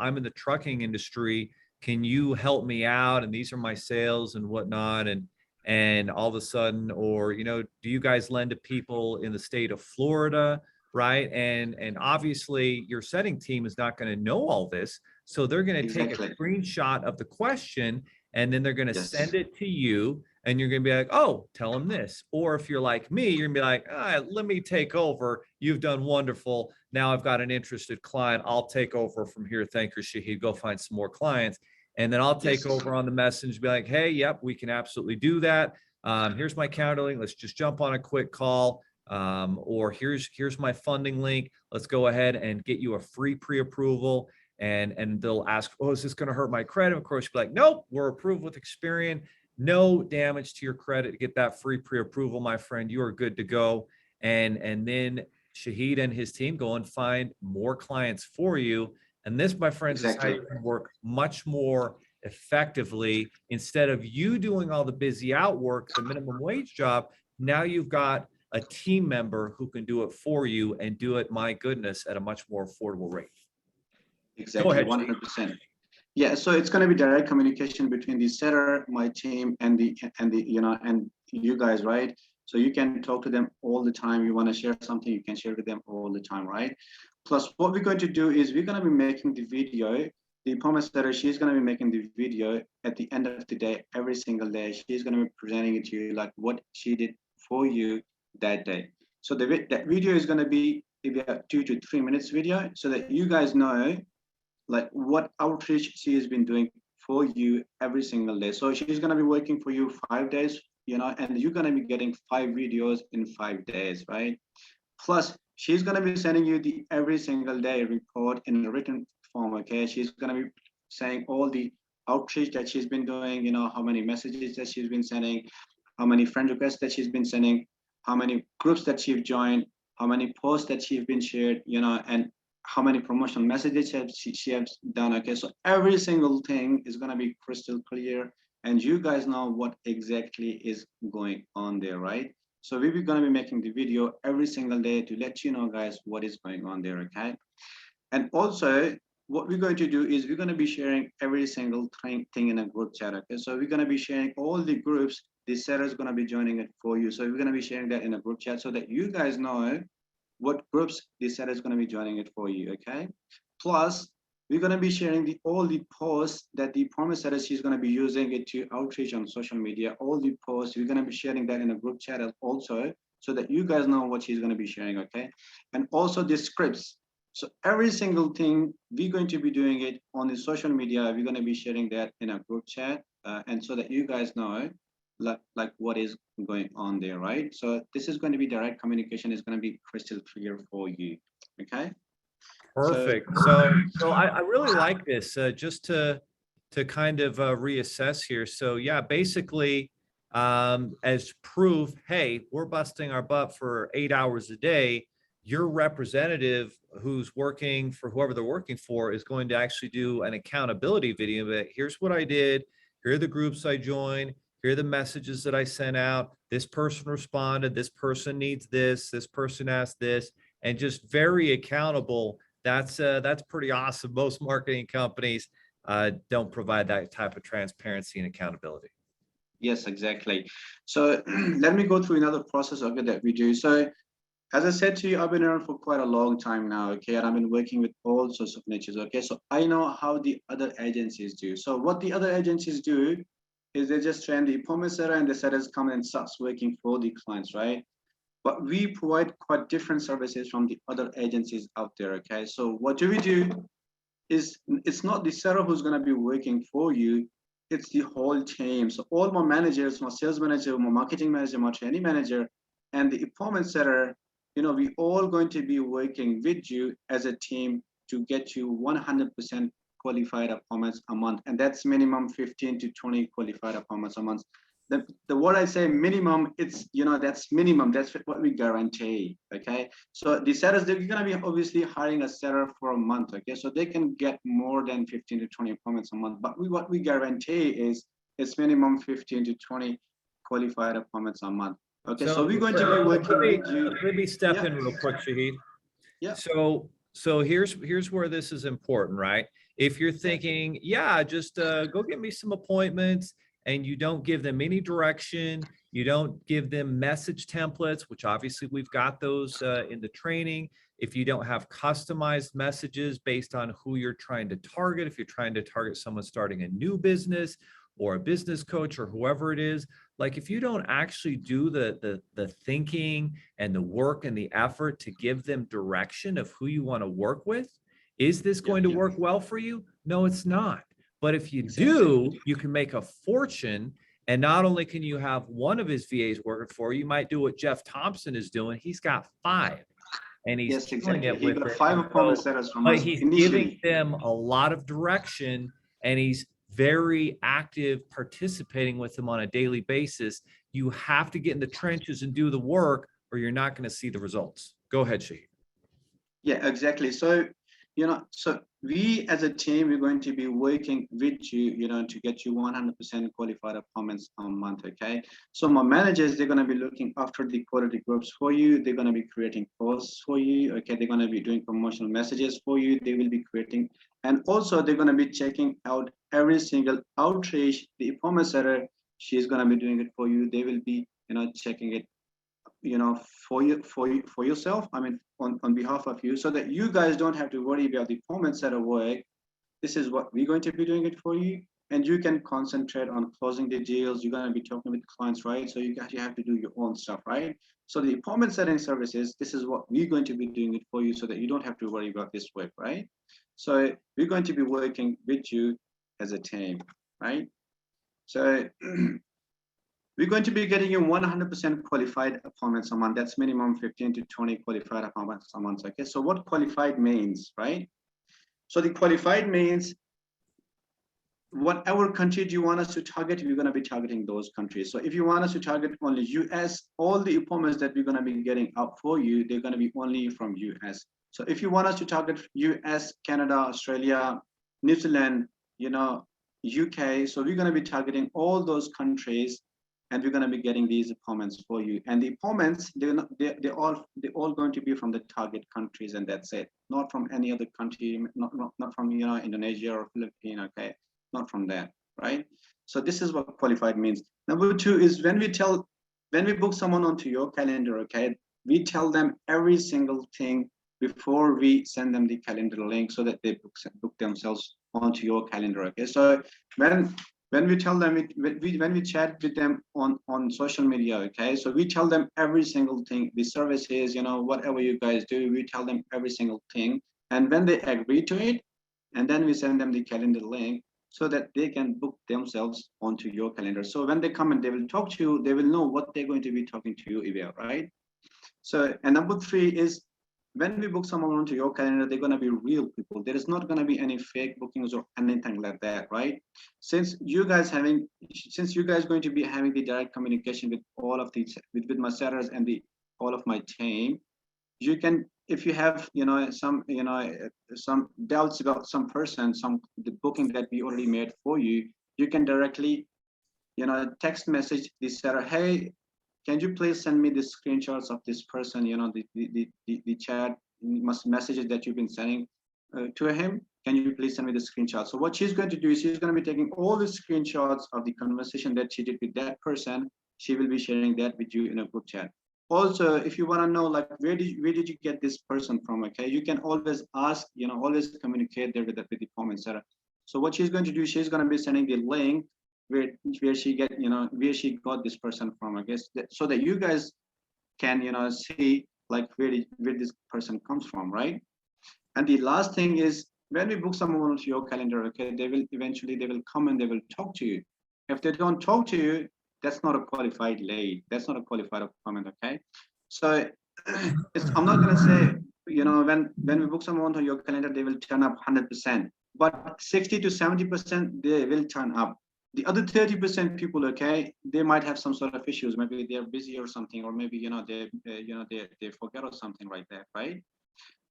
I'm in the trucking industry. Can you help me out? And these are my sales and whatnot. and all of a sudden, or, do you guys lend to people in the state of Florida, right? And obviously your setting team is not going to know all this. So they're going to take a Exactly. screenshot of the question and then they're going to Yes. send it to you and you're going to be like, oh, tell them this. Or if you're like me, you're going to be like, let me take over. You've done wonderful. Now I've got an interested client. I'll take over from here. Thank you, Shaheed. Go find some more clients. And then I'll take Yes. over on the message, be like, hey, yep, we can absolutely do that. Here's my calendar link. Let's just jump on a quick call. Or here's my funding link. Let's go ahead and get you a free pre-approval. And they'll ask, oh, is this going to hurt my credit? Of course, you'll be like, nope, we're approved with Experian. No damage to your credit to get that free pre-approval, my friend. You are good to go. And then Shaheed and his team go and find more clients for you. And this, my friends, is how Exactly. you can work much more effectively. Instead of you doing all the busy outwork, the minimum wage job, now you've got a team member who can do it for you and do it, my goodness, at a much more affordable rate. Go Exactly. ahead, Shaheed. 100%. Yeah, so it's going to be direct communication between the setter, my team, and the and you guys, right? So you can talk to them all the time. You want to share something, you can share with them all the time, right? Plus, what we're going to do is we're going to be making the video. The promise setter, she's going to be making the video at the end of the day, every single day. She's going to be presenting it to you like what she did for you that day. So that video is going to be maybe a 2 to 3 minutes video, so that you guys know like what outreach she has been doing for you every single day. So she's going to be working for you 5 days, and you're going to be getting 5 videos in 5 days, right? Plus, she's going to be sending you the every single day report in a written form. Okay, she's going to be saying all the outreach that she's been doing, how many messages that she's been sending, how many friend requests that she's been sending, how many groups that she's joined, how many posts that she's been shared, and how many promotional messages she has done. Okay, so every single thing is going to be crystal clear, and you guys know what exactly is going on there, right? So we're going to be making the video every single day to let you know, guys, what is going on there. Okay, and also what we're going to do is we're going to be sharing every single thing in a group chat. Okay, so we're going to be sharing all the groups. The setter is going to be joining it for you, so we're going to be sharing that in a group chat so that you guys know what groups the setter is going to be joining it for you. Okay, plus we're going to be sharing all the posts that the promise setter, she's going to be using it to outreach on social media. All the posts, we're going to be sharing that in a group chat also, so that you guys know what she's going to be sharing. Okay, and also the scripts. So every single thing we're going to be doing it on the social media, we're going to be sharing that in a group chat, and so that you guys know like what is going on there, right? So this is going to be direct communication, is going to be crystal clear for you. Okay, Perfect. So I really like this, just to kind of reassess here. So yeah, basically, as proof, hey, we're busting our butt for 8 hours a day. Your representative who's working for whoever they're working for is going to actually do an accountability video. But here's what I did. Here are the groups I joined. Here are the messages that I sent out. This person responded. This person needs this. This person asked this, and just very accountable. That's pretty awesome. Most marketing companies don't provide that type of transparency and accountability. yes, exactly. So let me go through another process of it that we do. So as I said to you, I've been around for quite a long time now, okay, and I've been working with all sorts of niches, okay, so I know how the other agencies do. So what the other agencies do is they just train the promise setter, and the setters come and starts working for the clients, right? But we provide quite different services from the other agencies out there, okay? So what do we do is it's not the setter who's going to be working for you, it's the whole team. So all my managers, my sales manager, my marketing manager, my training manager, and the appointment setter, we all going to be working with you as a team to get you 100% qualified appointments a month, and that's minimum 15 to 20 qualified appointments a month. The what I say minimum, it's that's minimum, that's what we guarantee. Okay, so the setters, they're going to be obviously hiring a setter for a month, okay, so they can get more than 15 to 20 appointments a month, but what we guarantee is it's minimum 15 to 20 qualified appointments a month. Okay, so we're going to be working with you. Let me step Yeah. in real quick, Shaheed. Yeah. So here's where this is important, right? If you're thinking, yeah, just go get me some appointments, and you don't give them any direction, you don't give them message templates, which obviously we've got those in the training. If you don't have customized messages based on who you're trying to target, if you're trying to target someone starting a new business or a business coach or whoever it is, like if you don't actually do the thinking and the work and the effort to give them direction of who you want to work with, is this going to work well for you? No, it's not. But if you do, you can make a fortune. And not only can you have one of his VAs working for you, you might do what Jeff Thompson is doing. He's got 5. And he's Yes, killing exactly. it He with got it. 5 And appointment so- setters from but us he's initially. giving them a lot of direction, and he's very active participating with them on a daily basis. You have to get in the trenches and do the work, or you're not going to see the results. Go ahead, Shaheed. Yeah, exactly. So, so we as a team, we're going to be working with you, to get you 100% qualified appointments a month, okay? So my managers, they're going to be looking after the quality groups for you. They're going to be creating posts for you, okay? They're going to be doing promotional messages for you. They will be creating, and also they're going to be checking out every single outreach. The appointment setter, she's going to be doing it for you. They will be, checking it for yourself, I mean, on behalf of you, so that you guys don't have to worry about the appointment setter work. This is what we're going to be doing it for you, and you can concentrate on closing the deals. You're going to be talking with clients, right? So you have to do your own stuff, right? So the appointment setting services, this is what we're going to be doing it for you, so that you don't have to worry about this work, right? So we're going to be working with you as a team, right? So we're going to be getting you 100% qualified appointments a month. That's minimum 15 to 20 qualified appointments a month. Okay, so what qualified means, right? So the qualified means whatever country do you want us to target, we're going to be targeting those countries. So if you want us to target only US, all the appointments that we're going to be getting up for you, they're going to be only from US. So if you want us to target US, Canada, Australia, New Zealand, UK, so we're going to be targeting all those countries, and we're going to be getting these appointments for you. And the appointments, they're all going to be from the target countries, and that's it. Not from any other country, not from Indonesia or Philippines, okay? Not from that, right? So this is what qualified means. Number 2 is when we book someone onto your calendar, okay? We tell them every single thing before we send them the calendar link, so that they book themselves onto your calendar, okay? So when we tell them, when we chat with them on social media, okay, so we tell them every single thing, the services, whatever you guys do, we tell them every single thing. And when they agree to it, and then we send them the calendar link, so that they can book themselves onto your calendar. So when they come and they will talk to you, they will know what they're going to be talking to you about, right? So, and number 3 is when we book someone onto your calendar, they're going to be real people. There is not going to be any fake bookings or anything like that, right? Since you guys going to be having the direct communication with all of these, with my setters and all of my team, you can, if you have some doubts about some person, the booking that we already made for you, you can directly text message the setter, hey, can you please send me the screenshots of this person, the chat messages that you've been sending to him? Can you please send me the screenshot? So what she's going to do is she's going to be taking all the screenshots of the conversation that she did with that person. She will be sharing that with you in a group chat. Also, if you want to know, like, where did you get this person from? Okay, you can always ask, always communicate there with the appointment setter. So what she's going to do, she's going to be sending the link where she got this person from, I guess, so that you guys can see like where this person comes from, right? And the last thing is when we book someone onto your calendar, okay, they will come and they will talk to you. If they don't talk to you, that's not a qualified lead. That's not a qualified appointment, okay? So I'm not gonna say, when we book someone onto your calendar, they will turn up 100%, but 60 to 70% they will turn up. The other 30% people, okay, they might have some sort of issues. Maybe they're busy or something, or maybe they forget or something like that, right?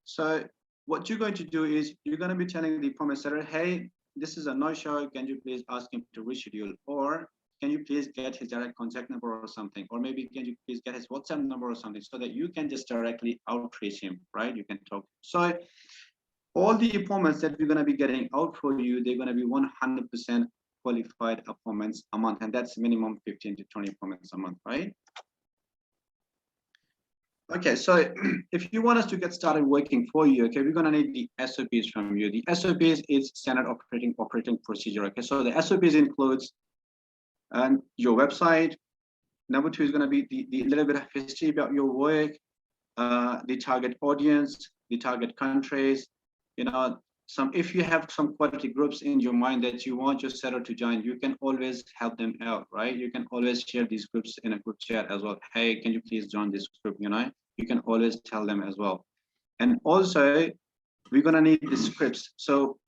So what you're going to do is you're going to be telling the appointment setter, hey, this is a no-show. Can you please ask him to reschedule, or can you please get his direct contact number or something, or maybe can you please get his WhatsApp number or something, so that you can just directly outreach him, right? You can talk. So all the appointments that we're going to be getting out for you, they're going to be 100% qualified appointments a month, and that's minimum 15 to 20 appointments a month, right? Okay, so if you want us to get started working for you, okay, we're gonna need the SOPs from you. The SOPs is standard operating procedure. Okay, so the SOPs includes your website. Number two is gonna be the little bit of history about your work, the target audience, the target countries, you know, if you have some quality groups in your mind that you want your seller to join, you can always help them out, right? You can always share these groups in a group chat as well. Hey, can you please join this group? You know, you can always tell them as well. And also, we're gonna need the scripts. So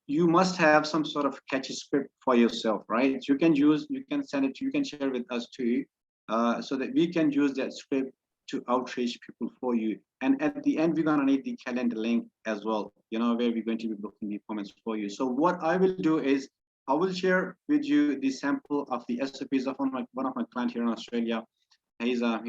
you must have some sort of catchy script for yourself, right? You can send it, you can share with us too, so that we can use that script to outreach people for you. And at the end, we're gonna need the calendar link as well, you know, where we're going to be booking the appointments for you. So what I will do is I will share with you the sample of the SOPs of one of my clients here in Australia. He's a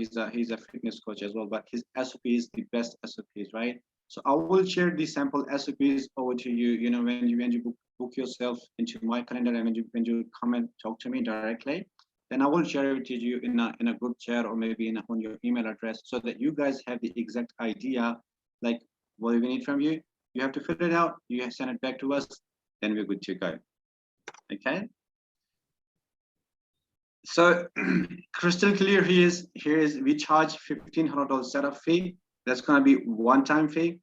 fitness coach as well, but his SOP is the best SOPs, right? So I will share the sample SOPs over to you. You know, when you book yourself into my calendar, and when you come and talk to me directly, then I will share it with you in a group chat or maybe on your email address, so that you guys have the exact idea, like what we need from you. You have to fill it out, you send it back to us, then we're good to go. Okay. So crystal clear here is we charge $1,500 setup fee. That's going to be one-time fee,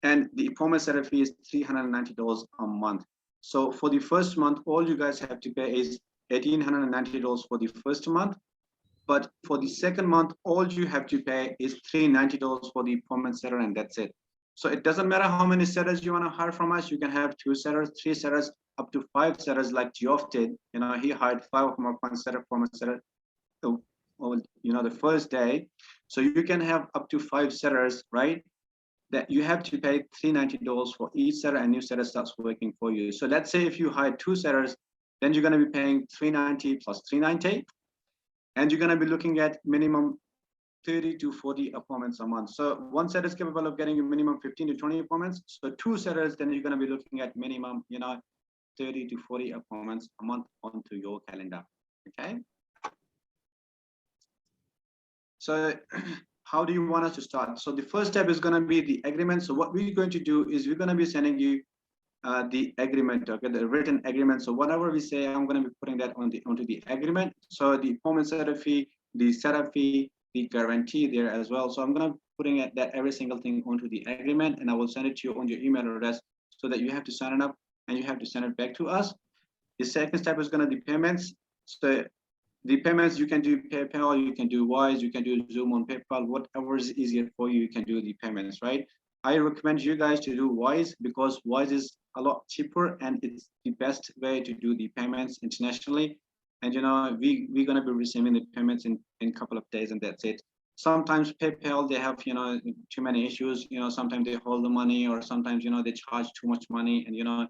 and the appointment setup fee is $390 a month. So for the first month, all you guys have to pay is $1,890 for the first month. But for the second month, all you have to pay is $390 for the appointment setter, and that's it. So it doesn't matter how many setters you want to hire from us. You can have 2 setters, 3 setters, up to 5 setters, like Geoff did. You know, he hired 5 of my appointment setter, you know, the first day. So you can have up to 5 setters, right? That you have to pay $390 for each setter, and new setter starts working for you. So let's say if you hire 2 setters, then you're going to be paying $390 plus $390, and you're going to be looking at minimum 30 to 40 appointments a month. So one setter is capable of getting you minimum 15 to 20 appointments. So 2 setters, then you're going to be looking at minimum, you know, 30 to 40 appointments a month onto your calendar. Okay. So how do you want us to start? So the first step is going to be the agreement. So what we're going to do is we're going to be sending you the agreement, okay, the written agreement. So whatever we say, I'm going to be putting that onto the agreement. So the appointment setup fee, the setup fee, the guarantee there as well. So I'm going to putting that every single thing onto the agreement, and I will send it to you on your email address, so that you have to sign it up and you have to send it back to us. The second step is going to be payments. So the payments, you can do PayPal, you can do Wise, you can do Zoom on PayPal, whatever is easier for you, you can do the payments, right? I recommend you guys to do Wise, because Wise is a lot cheaper and it's the best way to do the payments internationally. And you know, we're going to be receiving the payments in a couple of days, and that's it. Sometimes PayPal, they have, you know, too many issues. You know, sometimes they hold the money, or sometimes, you know, they charge too much money, and you know,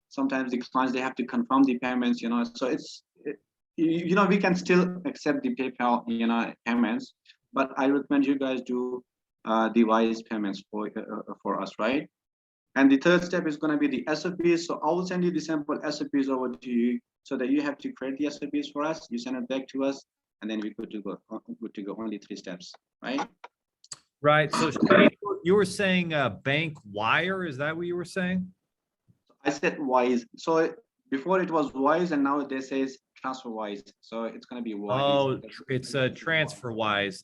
sometimes the clients, they have to confirm the payments, you know. So you know, we can still accept the PayPal, you know, payments, but I recommend you guys do the Wise payments for us, right? And the third step is going to be the SOPs. So I will send you the sample SOPs over to you, so that you have to create the SOPs for us. You send it back to us, and then we're good to go. Good to go. Only 3 steps, right? Right. So Shaheed, you were saying bank wire. Is that what you were saying? I said Wise. So before it was Wise, and now they say Transferwise. So it's going to be Wise. Oh, it's a Transferwise.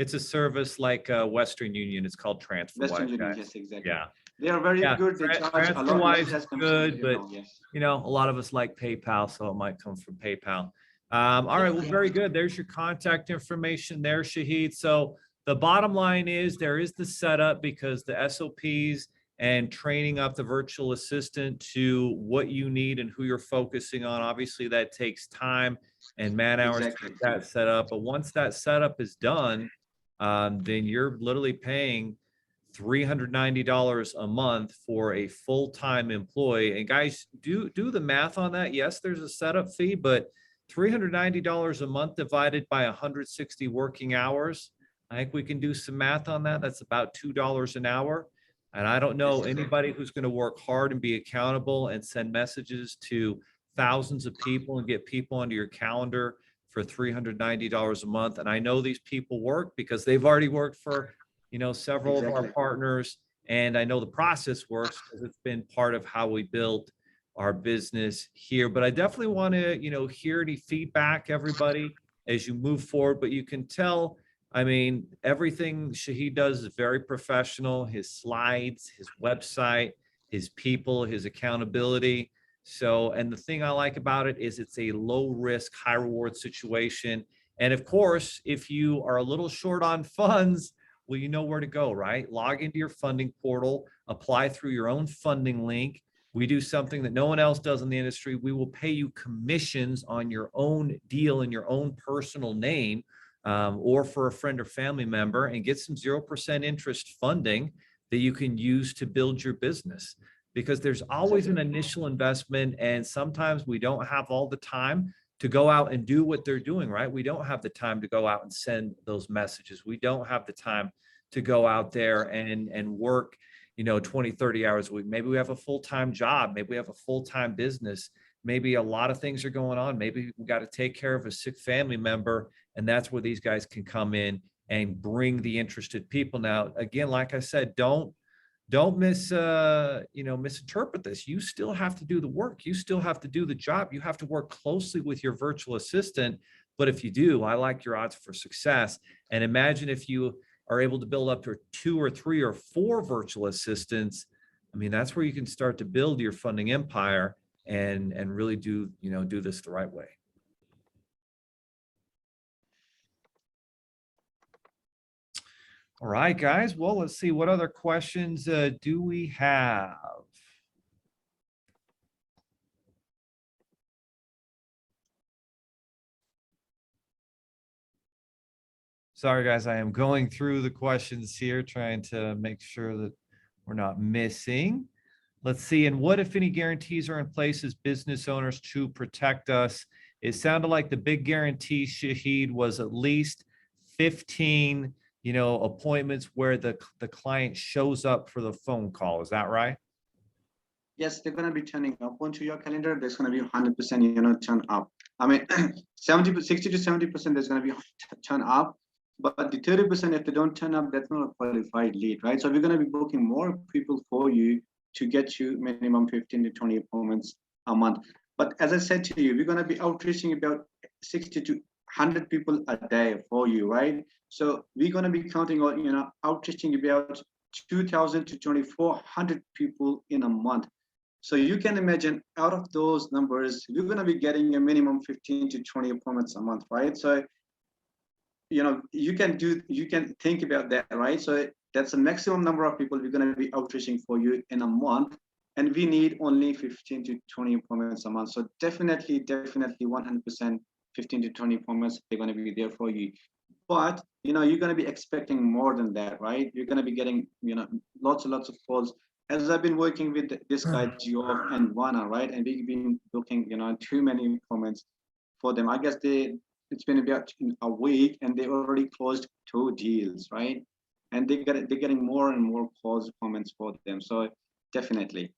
It's a service like Western Union. It's called Transferwise. Western Union, guys. yes, exactly. Yeah. They are very good. They charge a lot Transferwise less is good, but yes. you know, a lot of us like PayPal, so it might come from PayPal. All right, well, very good. There's your contact information there, Shaheed. So the bottom line is there is the setup, because the SOPs and training up the virtual assistant to what you need and who you're focusing on. Obviously, that takes time and man hours to get that set up. But once that setup is done, then you're literally paying $390 a month for a full-time employee. And guys, do the math on that. Yes, there's a setup fee, but $390 a month divided by 160 working hours. I think we can do some math on that. That's about $2 an hour. And I don't know anybody who's going to work hard and be accountable and send messages to thousands of people and get people onto your calendar for $390 a month. And I know these people work because they've already worked for, several of our Exactly. partners. And I know the process works because it's been part of how we built our business here. But I definitely want to, hear any feedback, everybody, as you move forward. But you can tell, I mean, everything Shaheed does is very professional. His slides, his website, his people, his accountability. So, and the thing I like about it is it's a low risk, high reward situation. And of course, if you are a little short on funds, well, you know where to go, right? Log into your funding portal, apply through your own funding link. We do something that no one else does in the industry. We will pay you commissions on your own deal in your own personal name, or for a friend or family member, and get some 0% interest funding that you can use to build your business. Because there's always an initial investment, and sometimes we don't have all the time to go out and do what they're doing, right? We don't have the time to go out and send those messages. We don't have the time to go out there and work, 20, 30 hours a week. Maybe we have a full-time job. Maybe we have a full-time business. Maybe a lot of things are going on. Maybe we got to take care of a sick family member. And that's where these guys can come in and bring the interested people. Now, again, like I said, don't misinterpret this. You still have to do the work. You still have to do the job. You have to work closely with your virtual assistant. But if you do, I like your odds for success. And imagine if you are able to build up to 2 or 3 or 4 virtual assistants. I mean, that's where you can start to build your funding empire and really do this the right way. All right, guys. Well, let's see. What other questions do we have? Sorry, guys. I am going through the questions here, trying to make sure that we're not missing. Let's see. And what, if any, guarantees are in place as business owners to protect us? It sounded like the big guarantee, Shaheed, was at least 15 appointments where the client shows up for the phone call. Is that right? Yes, they're going to be turning up onto your calendar. There's going to be 100%, turn up. I mean, 60 to 70% there's going to be turn up, but the 30%, if they don't turn up, that's not a qualified lead, right? So we're going to be booking more people for you to get you minimum 15 to 20 appointments a month. But as I said to you, we're going to be outreaching about 60 to 100 people a day for you, right? So we're going to be counting on, outreaching about 2,000 to 2,400 people in a month. So you can imagine, out of those numbers, we're going to be getting a minimum 15 to 20 appointments a month, right? So, you can think about that, right? So that's the maximum number of people we're going to be outreaching for you in a month. And we need only 15 to 20 appointments a month. So definitely 100%, 15 to 20 appointments, they're going to be there for you. But, you're going to be expecting more than that, right? You're going to be getting, lots and lots of calls. As I've been working with this guy, Geoff and Wana, right? And we've been booking, too many appointments for them. I guess it's been about a week and they already closed 2 deals, right? And they're getting more and more calls, comments for them. So definitely.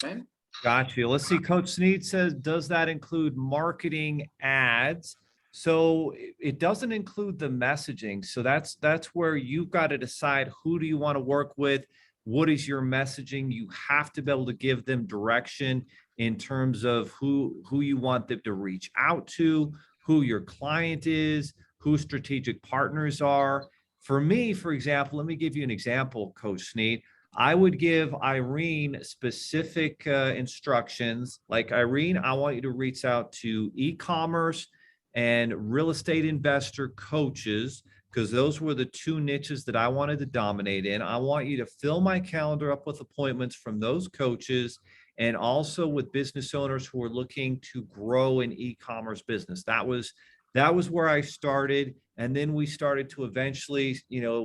Okay. Got you. Let's see. Coach Sneed says, does that include marketing ads? So it doesn't include the messaging. So that's where you've got to decide, who do you want to work with? What is your messaging? You have to be able to give them direction in terms of who you want them to reach out to, who your client is, who strategic partners are. For me, for example, let me give you an example, Coach Sneed. I would give Irene specific instructions. Like, Irene, I want you to reach out to e-commerce and real estate investor coaches, because those were the 2 niches that I wanted to dominate in. I want you to fill my calendar up with appointments from those coaches, and also with business owners who are looking to grow an e-commerce business. That was where I started. And then we started to eventually,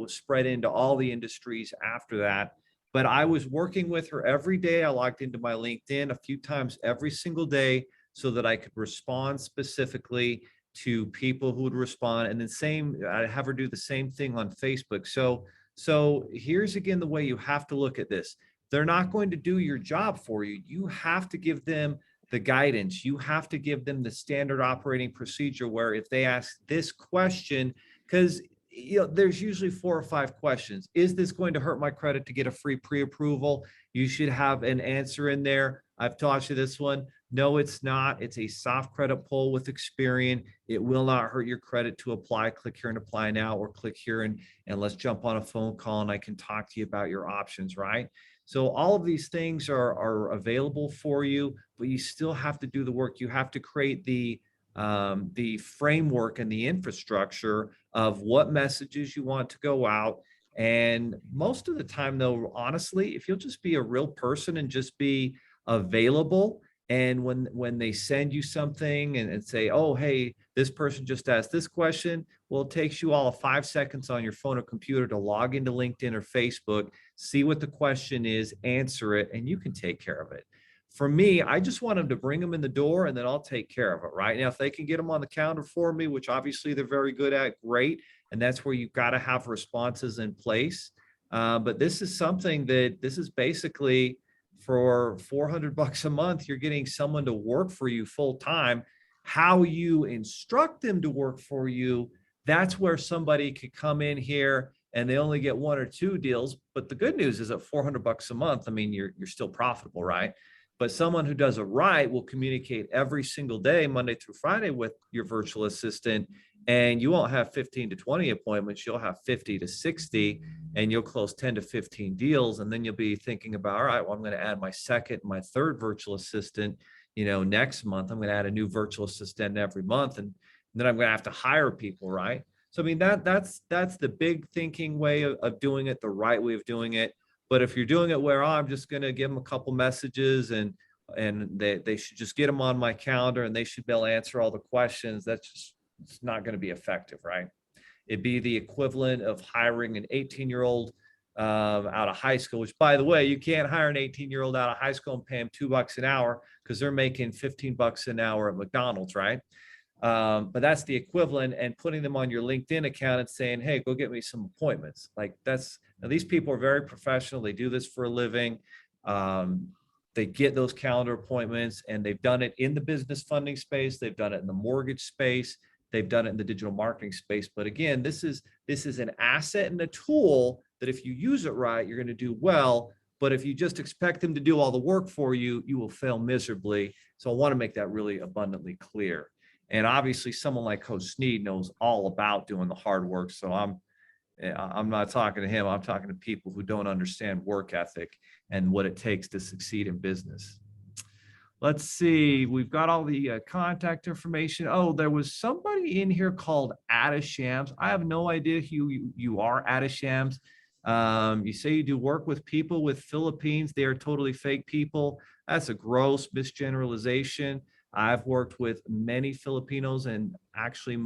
spread into all the industries after that. But I was working with her every day. I logged into my LinkedIn a few times every single day so that I could respond specifically to people who would respond. And then I'd have her do the same thing on Facebook. So So here's again the way you have to look at this. They're not going to do your job for you. You have to give them the guidance. You have to give them the standard operating procedure where if they ask this question, because there's usually 4 or 5 questions. Is this going to hurt my credit to get a free pre-approval? You should have an answer in there. I've taught you this one. No, it's not. It's a soft credit pull with Experian. It will not hurt your credit to apply. Click here and apply now, or click here and let's jump on a phone call and I can talk to you about your options, right? So all of these things are available for you, but you still have to do the work. You have to create the framework and the infrastructure of what messages you want to go out. And most of the time, though, honestly, if you'll just be a real person and just be available, and when they send you something and say, oh, hey, this person just asked this question, well, it takes you all 5 seconds on your phone or computer to log into LinkedIn or Facebook, see what the question is, answer it, and you can take care of it. For me, I just want them to bring them in the door and then I'll take care of it, right? Now, if they can get them on the calendar for me, which obviously they're very good at, great. And that's where you've got to have responses in place. But this is something this is basically for $400 a month, you're getting someone to work for you full time. How you instruct them to work for you, that's where somebody could come in here and they only get 1 or 2 deals. But the good news is at $400 a month, I mean, you're still profitable, right? But someone who does it right will communicate every single day, Monday through Friday, with your virtual assistant. And you won't have 15 to 20 appointments. You'll have 50 to 60, and you'll close 10 to 15 deals. And then you'll be thinking about, all right, well, I'm going to add my second, my third virtual assistant, next month. I'm going to add a new virtual assistant every month. And then I'm going to have to hire people, right? So, I mean, that's the big thinking way of doing it, the right way of doing it. But if you're doing it where I'm just going to give them a couple messages and they should just get them on my calendar and they should be able to answer all the questions, it's not going to be effective, right? It'd be the equivalent of hiring an 18-year-old out of high school, which, by the way, you can't hire an 18-year-old out of high school and pay them $2 an hour because they're making $15 an hour at McDonald's, right? But that's the equivalent, and putting them on your LinkedIn account and saying, hey, go get me some appointments. Like now these people are very professional. They do this for a living. They get those calendar appointments, and they've done it in the business funding space. They've done it in the mortgage space. They've done it in the digital marketing space. But again, this is an asset and a tool that if you use it right, you're going to do well. But if you just expect them to do all the work for you, you will fail miserably. So I want to make that really abundantly clear. And obviously someone like Coach Sneed knows all about doing the hard work. So I'm not talking to him. I'm talking to people who don't understand work ethic and what it takes to succeed in business. Let's see. We've got all the contact information. Oh, there was somebody in here called Adishams. I have no idea who you are, Adishams. You say you do work with people with Philippines. They are totally fake people. That's a gross misgeneralization. I've worked with many Filipinos, and actually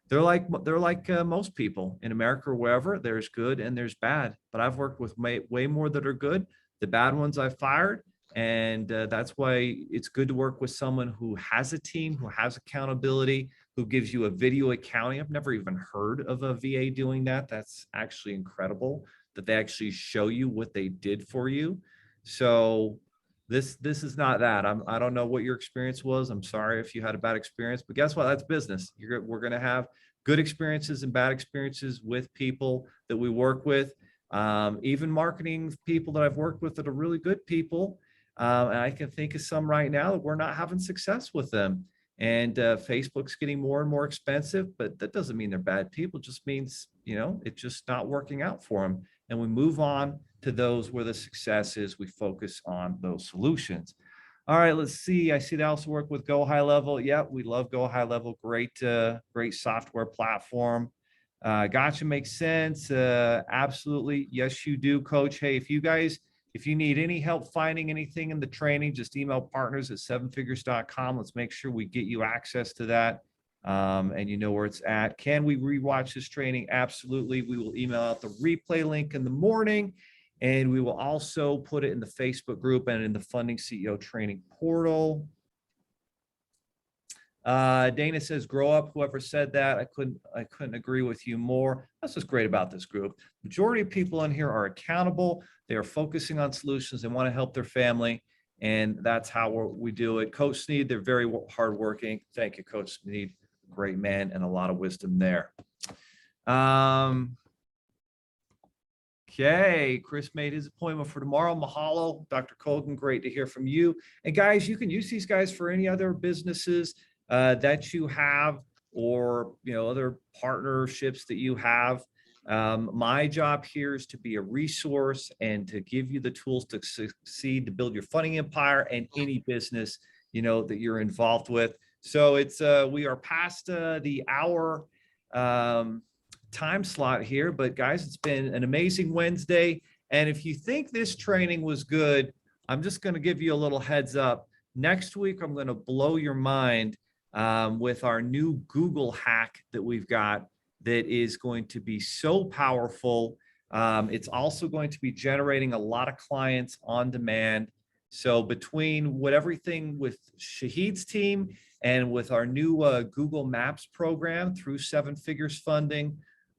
they're like most people in America or wherever. There's good and there's bad, but I've worked with way more that are good. The bad ones I fired. And that's why it's good to work with someone who has a team, who has accountability, who gives you a video accounting. I've never even heard of a VA doing that. That's actually incredible that they actually show you what they did for you. So this is not that. I don't know what your experience was. I'm sorry if you had a bad experience, but guess what? That's business. We're going to have good experiences and bad experiences with people that we work with. Even marketing people that I've worked with that are really good people. And I can think of some right now that we're not having success with them. And Facebook's getting more and more expensive, but that doesn't mean they're bad people. It just means, it's just not working out for them. And we move on to those where the success is. We focus on those solutions. All right, let's see. I see they also work with Go High Level. Yeah, we love Go High Level. Great software platform. Gotcha, makes sense. Absolutely. Yes, you do, Coach. Hey, if you need any help finding anything in the training, just email partners@sevenfigures.com. Let's make sure we get you access to that. And you know where it's at. Can we rewatch this training? Absolutely. We will email out the replay link in the morning, and we will also put it in the Facebook group and in the Funding CEO training portal. Dana says, grow up. Whoever said that, I couldn't agree with you more. That's what's great about this group. Majority of people in here are accountable. They are focusing on solutions. They want to help their family. And that's how we do it. Coach Sneed, they're very hardworking. Thank you, Coach Sneed. Great man and a lot of wisdom there. Okay, Chris made his appointment for tomorrow. Mahalo, Dr. Colgan, great to hear from you. And guys, you can use these guys for any other businesses that you have, or other partnerships that you have. My job here is to be a resource and to give you the tools to succeed, to build your funding empire and any business that you're involved with. So it's we are past the hour time slot here, but guys, it's been an amazing Wednesday. And if you think this training was good, I'm just going to give you a little heads up. Next week, I'm going to blow your mind with our new Google hack that we've got that is going to be so powerful. It's also going to be generating a lot of clients on demand. So between everything with Shaheed's team and with our new Google Maps program through 7 Figures Funding,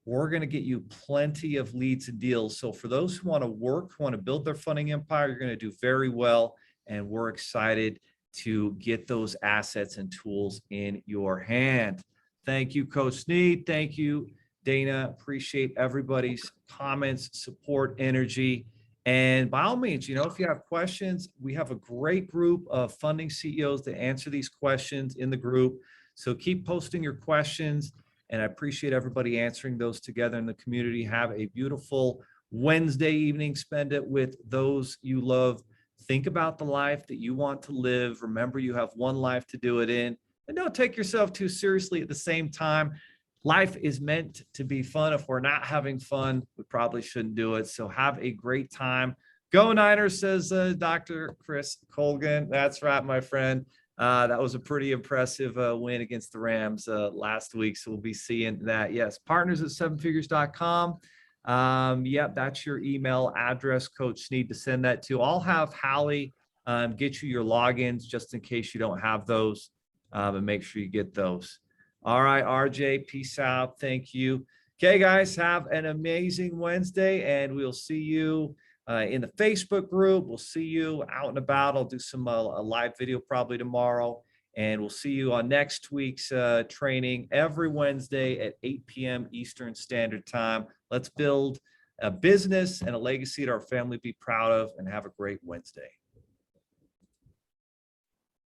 we're going to get you plenty of leads and deals. So for those who want to work, who want to build their funding empire, you're going to do very well. And we're excited to get those assets and tools in your hand. Thank you, Coach Sneed. Thank you, Dana. Appreciate everybody's comments, support, energy. And by all means, if you have questions, we have a great group of funding CEOs to answer these questions in the group. So keep posting your questions. And I appreciate everybody answering those together in the community. Have a beautiful Wednesday evening. Spend it with those you love. Think about the life that you want to live. Remember, you have one life to do it in. And don't take yourself too seriously at the same time. Life is meant to be fun. If we're not having fun, we probably shouldn't do it. So have a great time. Go Niners, says Dr. Chris Colgan. That's right, my friend. That was a pretty impressive win against the Rams last week. So we'll be seeing that. Yes, partners at 7figures.com. Yep, that's your email address, Coach Sneed, to send that to. I'll have Hallie get you your logins just in case you don't have those, and make sure you get those. All right, RJ, peace out. Thank you. Okay, guys, have an amazing Wednesday, and we'll see you in the Facebook group. We'll see you out and about. I'll do some a live video probably tomorrow, and we'll see you on next week's training every Wednesday at 8 p.m. Eastern Standard Time. Let's build a business and a legacy that our family be proud of, and have a great Wednesday.